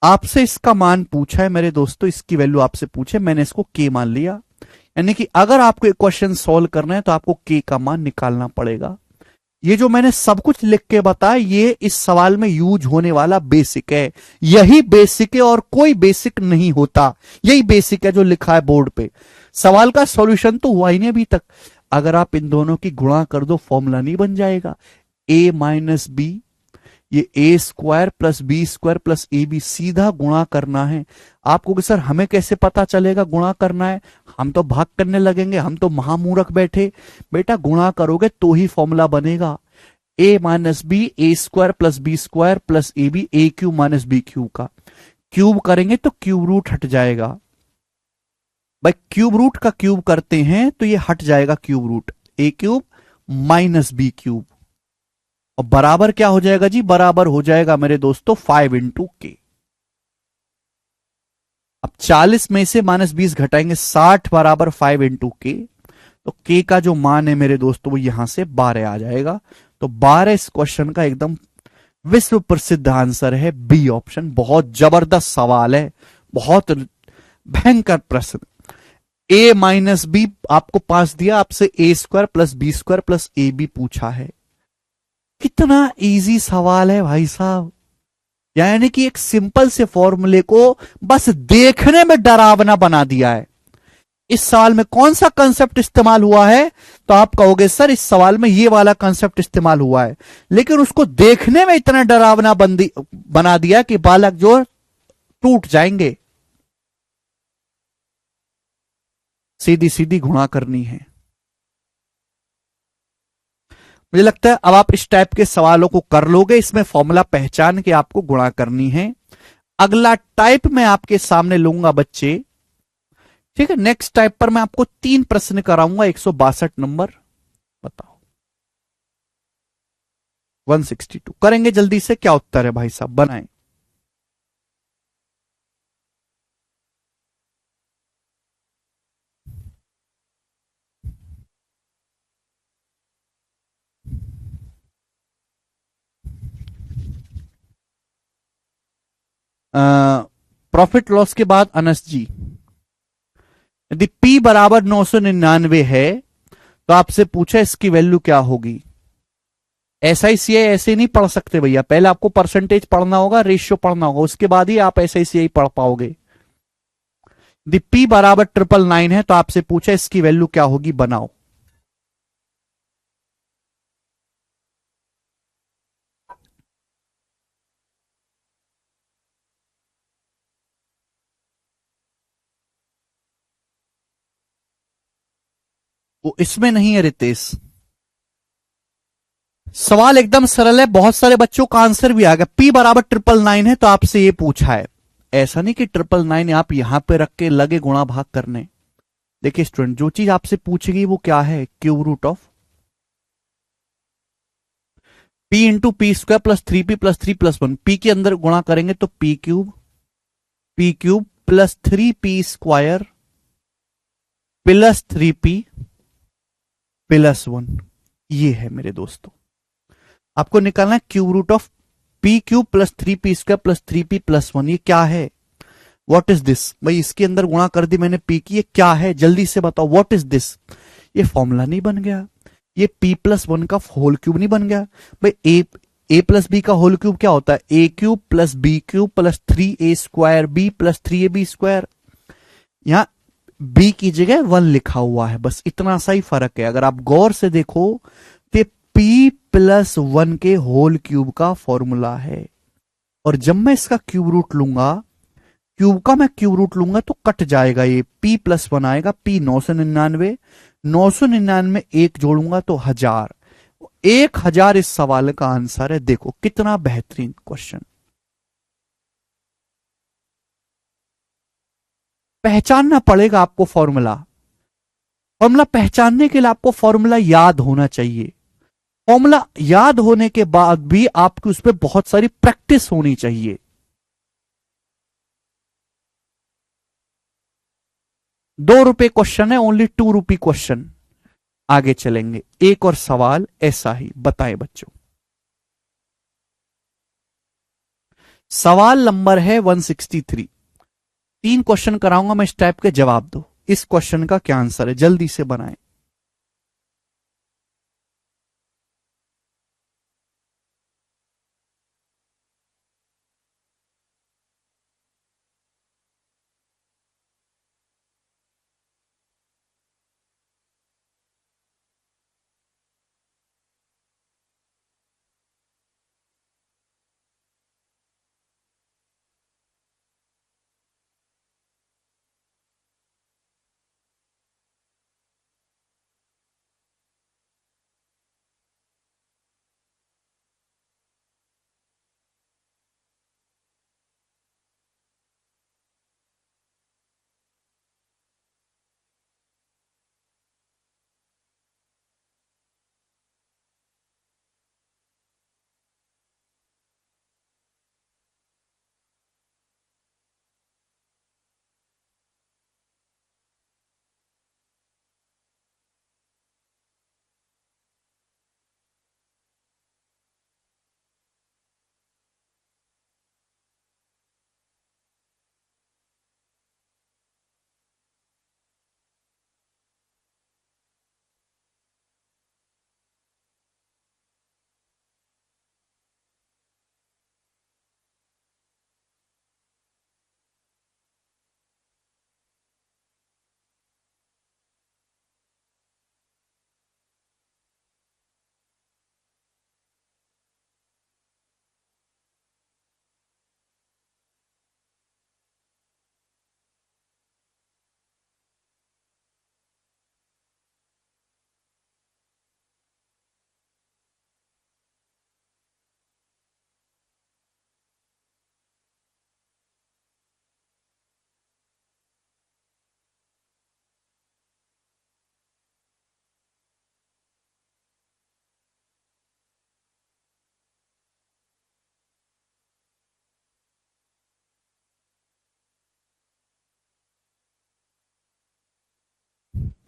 आपसे इसका मान पूछा है मेरे दोस्तों, इसकी वैल्यू आपसे पूछे, मैंने इसको के मान लिया, यानी कि अगर आपको एक क्वेश्चन सॉल्व करना है तो आपको के का मान निकालना पड़ेगा। ये जो मैंने सब कुछ लिख के बताया ये इस सवाल में यूज होने वाला बेसिक है, यही बेसिक है और कोई बेसिक नहीं होता, यही बेसिक है जो लिखा है बोर्ड पे। सवाल का सॉल्यूशन तो हुआ ही नहीं अभी तक। अगर आप इन दोनों की गुणा कर दो फॉर्मूला नहीं बन जाएगा, a माइनस बी, ये A square plus B square plus A B, सीधा गुणा करना है। आपको कि सर हमें कैसे पता चलेगा गुणा करना है, हम तो भाग करने लगेंगे, हम तो महामूर्ख बैठे। बेटा गुणा करोगे तो ही फॉर्मूला बनेगा, A minus B A square plus B square plus A B, A cube minus B cube का क्यूब करेंगे तो क्यूब रूट हट जाएगा। भाई क्यूब रूट का क्यूब करते हैं तो ये हट जाएगा क्यूब रूट, ए क्यूब माइनस बी क्यूब, और बराबर क्या हो जाएगा जी, बराबर हो जाएगा मेरे दोस्तों 5 इंटू के। अब 40 में से माइनस 20 घटाएंगे, 60 बराबर 5 इंटू के, तो के का जो मान है मेरे दोस्तों वो यहां से 12 आ जाएगा। तो 12 इस क्वेश्चन का एकदम विश्व प्रसिद्ध आंसर है, बी ऑप्शन। बहुत जबरदस्त सवाल है, बहुत भयंकर प्रश्न। ए माइनस बी आपको पास दिया, आपसे A square plus B square plus A B पूछा है। कितना इजी सवाल है भाई साहब, यानी कि एक सिंपल से फॉर्मूले को बस देखने में डरावना बना दिया है। इस सवाल में कौन सा कंसेप्ट इस्तेमाल हुआ है, तो आप कहोगे सर इस सवाल में ये वाला कंसेप्ट इस्तेमाल हुआ है, लेकिन उसको देखने में इतना डरावना बना दिया कि बालक जो टूट जाएंगे। सीधी सीधी गुणा करनी है। मुझे लगता है अब आप इस टाइप के सवालों को कर लोगे, इसमें फॉर्मूला पहचान के आपको गुणा करनी है। अगला टाइप मैं आपके सामने लूंगा बच्चे, ठीक है। नेक्स्ट टाइप पर मैं आपको 3 प्रश्न कराऊंगा, 162 नंबर, बताओ 162 करेंगे जल्दी से, क्या उत्तर है भाई साहब बनाएं। प्रॉफिट लॉस के बाद अनस जी, यदि P बराबर 999 है तो आपसे पूछा इसकी वैल्यू क्या होगी। SICI ऐसे नहीं पढ़ सकते भैया, पहले आपको परसेंटेज पढ़ना होगा, रेशियो पढ़ना होगा, उसके बाद ही आप SICI पढ़ पाओगे। यदि P बराबर 999 है तो आपसे पूछा इसकी वैल्यू क्या होगी, बनाओ। वो इसमें नहीं है रितेश, सवाल एकदम सरल है, बहुत सारे बच्चों का आंसर भी आ गया। P बराबर 999 है तो आपसे ये पूछा है, ऐसा नहीं कि 999 आप यहां पे रख के लगे गुणा भाग करने। देखिए स्टूडेंट, जो चीज आपसे पूछेगी वो क्या है, cube root of P into P square plus 3P plus 3 plus 1, P के अंदर गुणा करेंगे तो P cube plus 3P square plus 3P plus 1, ये है मेरे दोस्तों। आपको निकालना है cube root of P cube plus 3P square plus 3P plus 1, ये क्या है, व्हाट इज दिस। भाई इसके अंदर गुणा कर दी मैंने P की, ये क्या है जल्दी से बताओ, व्हाट इज दिस। ये फॉर्मूला नहीं बन गया, ये P प्लस 1 का होल क्यूब नहीं बन गया। भाई ए प्लस बी का होल क्यूब क्या होता है, A cube plus B cube plus 3A square B plus 3AB square. यहां बी की जगह 1 लिखा हुआ है, बस इतना सा ही फर्क है। अगर आप गौर से देखो तो पी प्लस 1 के होल क्यूब का फॉर्मूला है। और जब मैं इसका क्यूब रूट लूंगा, क्यूब का मैं क्यूब रूट लूंगा तो कट जाएगा, ये पी प्लस 1 आएगा, पी 999, 999 एक जोड़ूंगा तो 1000, 1000 इस सवाल का आंसर है। देखो कितना बेहतरीन क्वेश्चन। पहचानना पड़ेगा आपको फॉर्मूला। फॉर्मूला पहचानने के लिए आपको फॉर्मूला याद होना चाहिए। फॉर्मूला याद होने के बाद भी आपकी उस पर बहुत सारी प्रैक्टिस होनी चाहिए। ₹2 क्वेश्चन है, ओनली ₹2 क्वेश्चन। आगे चलेंगे, एक और सवाल ऐसा ही, बताएं बच्चों। सवाल नंबर है 163। 3 क्वेश्चन कराऊंगा मैं, इस टाइप के जवाब दो। इस क्वेश्चन का क्या आंसर है, जल्दी से बनाएं।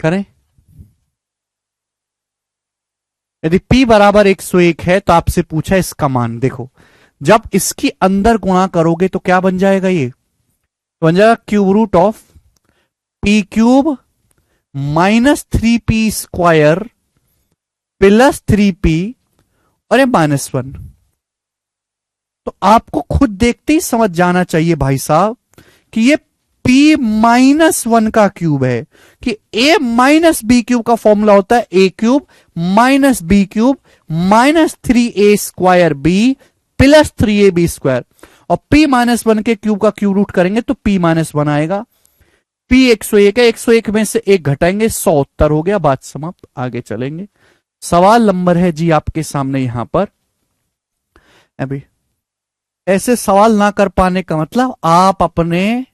करें। यदि P बराबर 101 है तो आपसे पूछा इसका मान। देखो जब इसकी अंदर गुणा करोगे तो क्या बन जाएगा, ये तो बन जाएगा cube root of P cube -3p² plus 3p और ये -1। तो आपको खुद देखते ही समझ जाना चाहिए भाई साहब कि ये p-1 का क्यूब है, कि a माइनस बी क्यूब का फॉर्मूला होता है a cube minus B cube -3a² plus 3ab²। और p-1 के क्यूब का क्यूब रूट करेंगे तो p-1 आएगा। p 101 है, 101 में से 1 घटाएंगे, 100 उत्तर हो गया, बात समाप्त। आगे चलेंगे, सवाल नंबर है जी आपके सामने यहां पर। अभी ऐसे सवाल ना कर पाने का मतलब आप अपने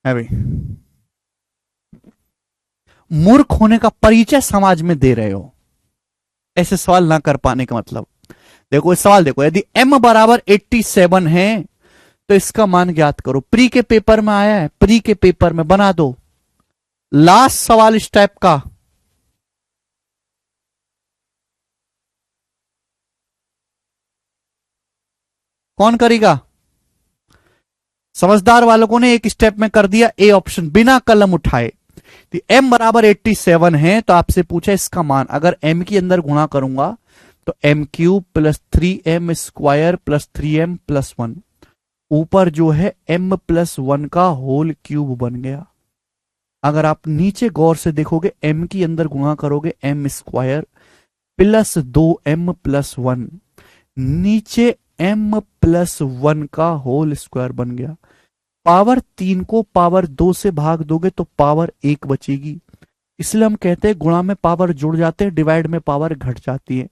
अभी मूर्ख होने का परिचय समाज में दे रहे हो। ऐसे सवाल ना कर पाने का मतलब, देखो इस सवाल देखो, यदि m बराबर 87 है तो इसका मान ज्ञात करो। प्री के पेपर में आया है, प्री के पेपर में बना दो। लास्ट सवाल इस टाइप का, कौन करेगा? समझदार वालों ने एक स्टेप में कर दिया, ए ऑप्शन बिना कलम उठाए। तो m बराबर 87 है तो आपसे पूछा इसका मान। अगर m के अंदर गुणा करूंगा तो m³ plus 3m² plus 3m plus 1, ऊपर जो है m+1 का होल क्यूब बन गया। अगर आप नीचे गौर से देखोगे m की अंदर गुणा करोगे m स्क्वायर प्लस 2m+1, नीचे m+1 का होल स्क्वायर बन गया। पावर 3 को पावर 2 से भाग दोगे तो पावर 1 बचेगी। इसलिए हम कहते हैं गुणा में पावर जुड़ जाते हैं, डिवाइड में पावर घट जाती है।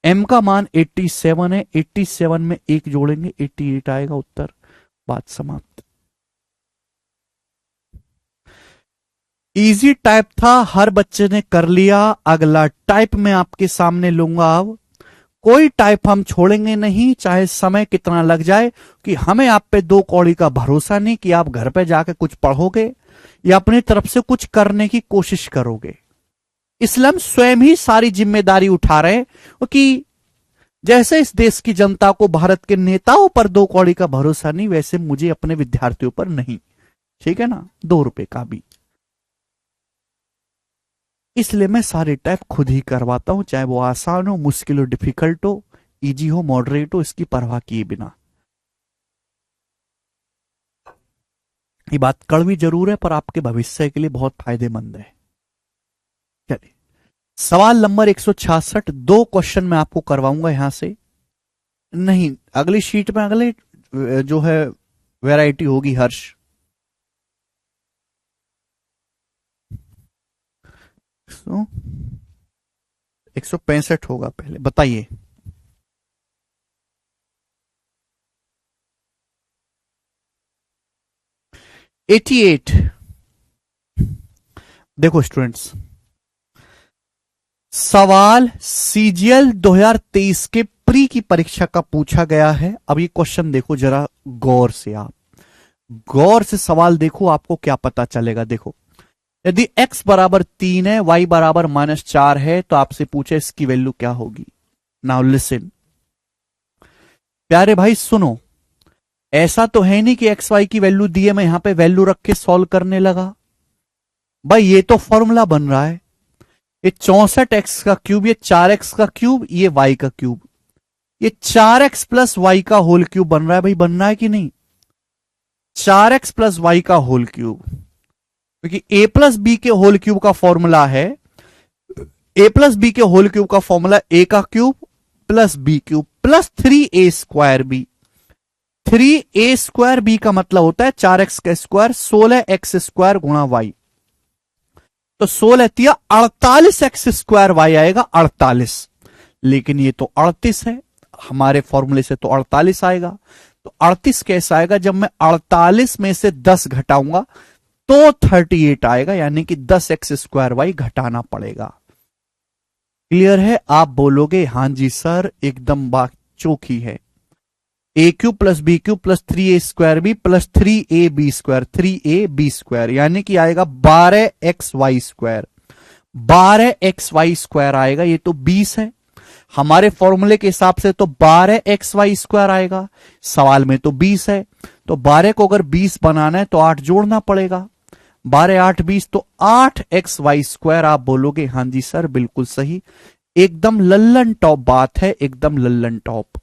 m का मान 87 है, 87 में 1 जोड़ेंगे 88 आएगा उत्तर। बात समाप्त। इजी टाइप था, हर बच्चे ने कर लिया। अगला टाइप मैं आपके सामने लूंगा। अब कोई टाइप हम छोड़ेंगे नहीं, चाहे समय कितना लग जाए, कि हमें आप पे 2 कौड़ी का भरोसा नहीं कि आप घर पे जाके कुछ पढ़ोगे या अपनी तरफ से कुछ करने की कोशिश करोगे। इसलिए हम स्वयं ही सारी जिम्मेदारी उठा रहे हैं कि जैसे इस देश की जनता को भारत के नेताओं पर 2 कौड़ी का भरोसा नहीं, वैसे मुझे अपने विद्यार्थियों पर नहीं। ठीक है ना, 2 रुपए का भी। इसलिए मैं सारे टाइप खुद ही करवाता हूं, चाहे वो आसान हो, मुश्किल हो, डिफिकल्ट हो, इजी हो, मॉडरेट हो, इसकी परवाह किए बिना। ये बात कड़वी जरूर है पर आपके भविष्य के लिए बहुत फायदेमंद है। चलिए, सवाल नंबर 166, 2 क्वेश्चन मैं आपको करवाऊंगा यहां से। नहीं, अगली शीट में अगले जो है वैरायटी होगी हर्ष। तो 165 होगा पहले, बताइए। एट। देखो स्टूडेंट्स, सवाल सीजीएल 2023 के प्री की परीक्षा का पूछा गया है। अब ये क्वेश्चन देखो जरा गौर से, आप गौर से सवाल देखो, आपको क्या पता चलेगा। देखो, यदि x बराबर 3 है, y बराबर -4 है, तो आपसे पूछे इसकी वैल्यू क्या होगी। नाउ लिसन, प्यारे भाई सुनो, ऐसा तो है नहीं कि एक्स वाई की वैल्यू दी है, मैं यहां पे वैल्यू रख के सॉल्व करने लगा। भाई ये तो फॉर्मूला बन रहा है, ये 64x का क्यूब, ये 4x का क्यूब, ये y का क्यूब, ये 4x प्लस y का होल क्यूब बन रहा है। भाई बन रहा है कि नहीं, 4x प्लस y का होल क्यूब, क्योंकि a प्लस बी के होल क्यूब का फॉर्मूला है, a प्लस बी के होल क्यूब का फॉर्मूला a का cube plus b cube plus 3a square b। 3a square b का मतलब होता है 4x का स्क्वायर 16x स्क्वायर गुणा y। तो 16 तिया 48x स्क्वायर y आएगा 48, लेकिन ये तो 38 है, हमारे फॉर्मूले से तो 48 आएगा। तो 38 कैसा आएगा, जब मैं 48 में से 10 घटाऊंगा तो 38 आएगा, यानी कि 10x स्क्वायर y घटाना पड़ेगा। क्लियर है? आप बोलोगे हां जी सर, एकदम बात चौखी है। A cube plus B cube plus 3a square B plus 3ab square, 3ab square, यानी कि आएगा 12xy स्क्वायर, 12xy स्क्वायर आएगा। ये तो 20 है, हमारे फॉर्मूले के हिसाब से तो 12xy स्क्वायर आएगा, सवाल में तो 20 है। तो 12 को अगर 20 बनाना है तो 8 जोड़ना पड़ेगा, 12 8 20, तो 8xy स्क्वायर। आप बोलोगे हां जी सर बिल्कुल सही, एकदम लल्लन टॉप बात है, एकदम लल्लन टॉप।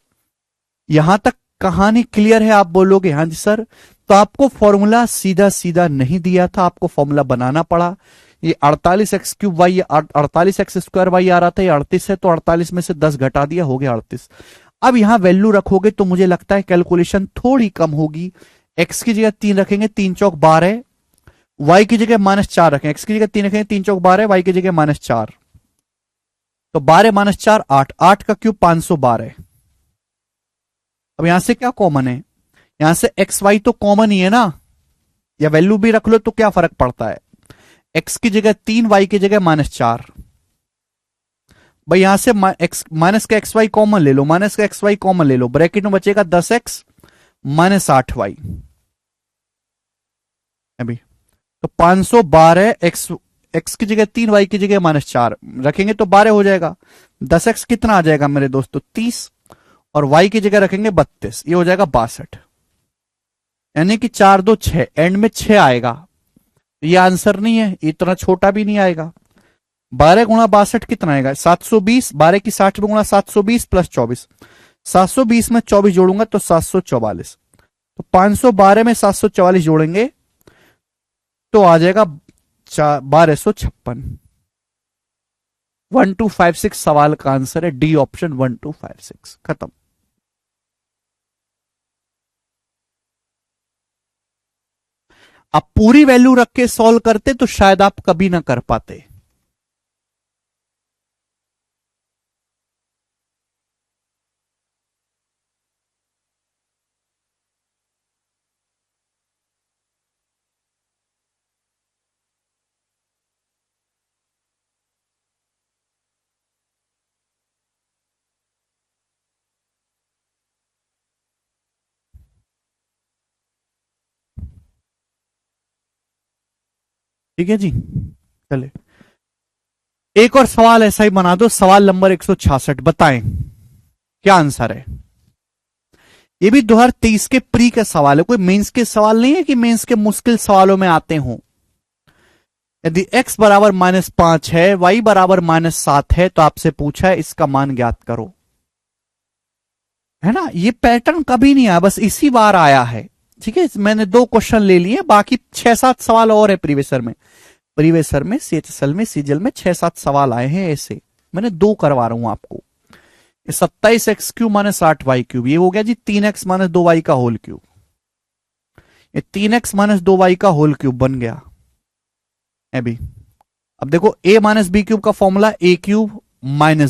यहां तक कहानी क्लियर है? आप बोलोगे हां जी सर। तो आपको फॉर्मूला सीधा सीधा नहीं दिया था, आपको फॉर्मूला बनाना पड़ा। ये 48x cube Y, 48x square Y आ रहा था, ये 38 है, तो 48 में से 10 घटा दिया, हो गया 38। अब यहां वैल्यू रखोगे तो मुझे लगता है कैलकुलेशन थोड़ी कम होगी। x की जगह 3 रखेंगे, 3 चौक 12, y की जगह -4 रखें, x की जगह 3 रखेंगे, 3 चौक 12, y की जगह -4, तो 12 -4 8, 8 का क्यूब 512। अब यहां से क्या कॉमन है, यहां से एक्स वाई तो कॉमन ही है ना, या वैल्यू भी रख लो तो क्या फर्क पड़ता है। x की जगह 3, y की जगह -4। भाई यहां से माइनस का एक्स वाई कॉमन ले लो, माइनस का एक्स वाई कॉमन ले लो, ब्रैकेट में बचेगा 10x -8y। अभी तो 512 x की जगह 3, y की जगह -4 रखेंगे तो 12 हो जाएगा। 10x कितना आ जाएगा मेरे दोस्तों, 30, और y की जगह रखेंगे 32, ये हो जाएगा 62, यानी कि 4 2 6, एंड में 6 आएगा। ये आंसर नहीं है, इतना छोटा भी नहीं आएगा। 12 गुणा 62 कितना आएगा, 720, 12 की 60 में गुणा 720 प्लस 24, 720 में 24 जोड़ूंगा तो 744, तो 512 में 744 जोड़ेंगे तो आ जाएगा 1256। 1256 सवाल का आंसर है डी ऑप्शन 1256। खत्म। आप पूरी वैल्यू रख के सॉल्व करते तो शायद आप कभी ना कर पाते। ठीक है जी, चले एक और सवाल ऐसा ही बना दो। सवाल नंबर 166, बताएं क्या आंसर है। ये भी 2023 के प्री का सवाल है, कोई मेंस के सवाल नहीं है कि मेंस के मुश्किल सवालों में आते हों। यदि x बराबर -5 है, y बराबर -7 है, तो आपसे पूछा है इसका मान ज्ञात करो। है ना, ये पैटर्न कभी नहीं आया, बस इसी बार आया है। ठीक है, मैंने 2 क्वेश्चन ले लिए, बाकी 6-7 सवाल और है प्रीवियसर में। प्रीवियसर में सीएचएसएल में सीजल में 6-7 सवाल आए हैं ऐसे, मैंने 2 करवा रहा हूं आपको। 27x³ - 8y³, ये हो गया जी 3x - 2y का होल क्यूब। ये 3x - 2y का होल क्यूब बन गया। अभी अब देखो a - b³ का फॉर्मूला a³ -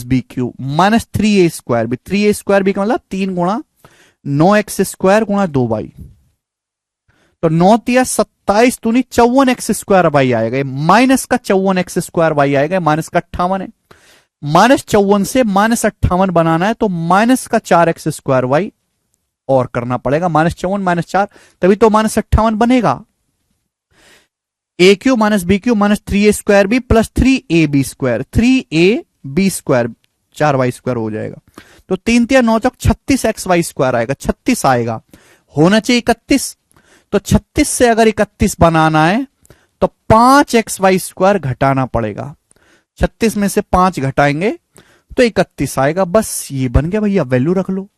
b³ -3a² भी, 3a² भी का मतलब 3 गुणा 9x² गुणा 2y, तो 9 तिया 27 दूनी 54x² आएगा, माइनस का 54x² आएगा, माइनस का 58 है। -54 से -58 बनाना है तो माइनस का 4x² और करना पड़ेगा, -54 -4 तभी तो -58 बनेगा। a³ - b³ -3a² भी प्लस 3ab², 3ab² 4y² हो जाएगा, तो 3 तिया 9 चौक 36xy² आएगा, 36 आएगा, होना चाहिए 31, तो 36 से अगर 31 बनाना है तो 5xy² घटाना पड़ेगा। 36 में से 5 घटाएंगे तो 31 आएगा। बस ये बन गया भैया, वैल्यू रख लो,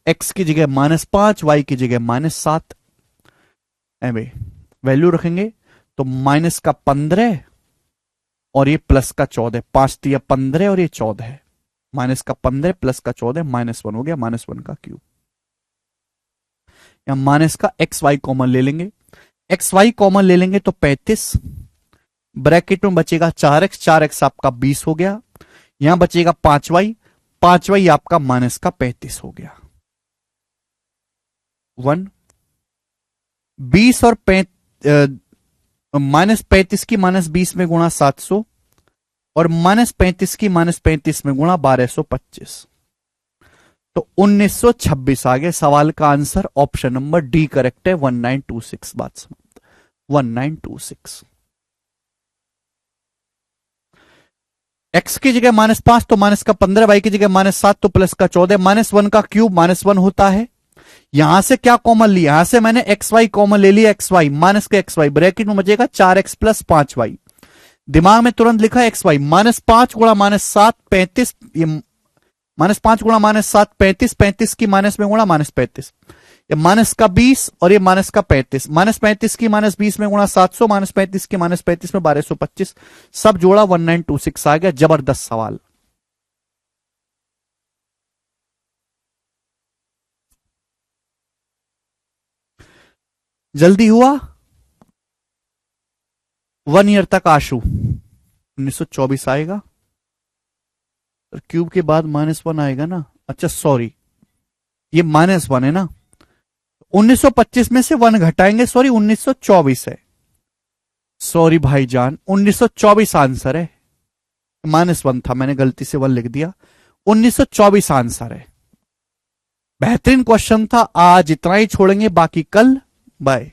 x की जगह -5, y की जगह -7। वैल्यू रखेंगे तो माइनस का 15 और ये प्लस का 14, 5 तिया 15 और ये 14 है, माइनस का 15 प्लस का 14 -1 हो गया, -1 का क्यूब। या माइनस का xy कॉमन ले लेंगे, xy कॉमन ले लेंगे तो 35, ब्रैकेट में बचेगा 4x, 4x आपका 20 हो गया, यहां बचेगा 5y, 5y आपका माइनस का 35 हो गया। 1 20 और -35 की -20 में गुणा 700 और -35 की -35 में गुणा 1225, तो 1926 आ गया। सवाल का answer option number D correct है, 1926। बात समाप्त, 1926। x की जगह -5 तो माइनस का 15, y की जगह -7 तो प्लस का 14, -1 का क्यूब -1 होता है। यहां से क्या कॉमन लिया, यहां से मैंने xy कॉमन ले लिया, xy माइनस का xy, ब्रैकेट में बचेगा 4x + 5y, दिमाग में तुरंत लिखा xy, -5 गुणा -7 35, ये -5 गुणा -7 35, 35 की माइनस में गुणा -35, ये माइनस का 20 और ये माइनस का 35, -35 की -20 में गुणा 700, -35 की -35 में 1225, सब जोड़ा 1926 आ गया। जबरदस्त सवाल। जल्दी हुआ। 1 ईयर तक आशु 1924 आएगा, क्यूब के बाद -1 आएगा ना, अच्छा सॉरी ये -1 है ना, 1925 में से 1 घटाएंगे, सॉरी 1924 है, सॉरी भाईजान 1924 आंसर है, -1 था मैंने गलती से 1 लिख दिया, 1924 आंसर है। बेहतरीन क्वेश्चन था। आज इतना ही छोड़ेंगे, बाकी कल। बाय।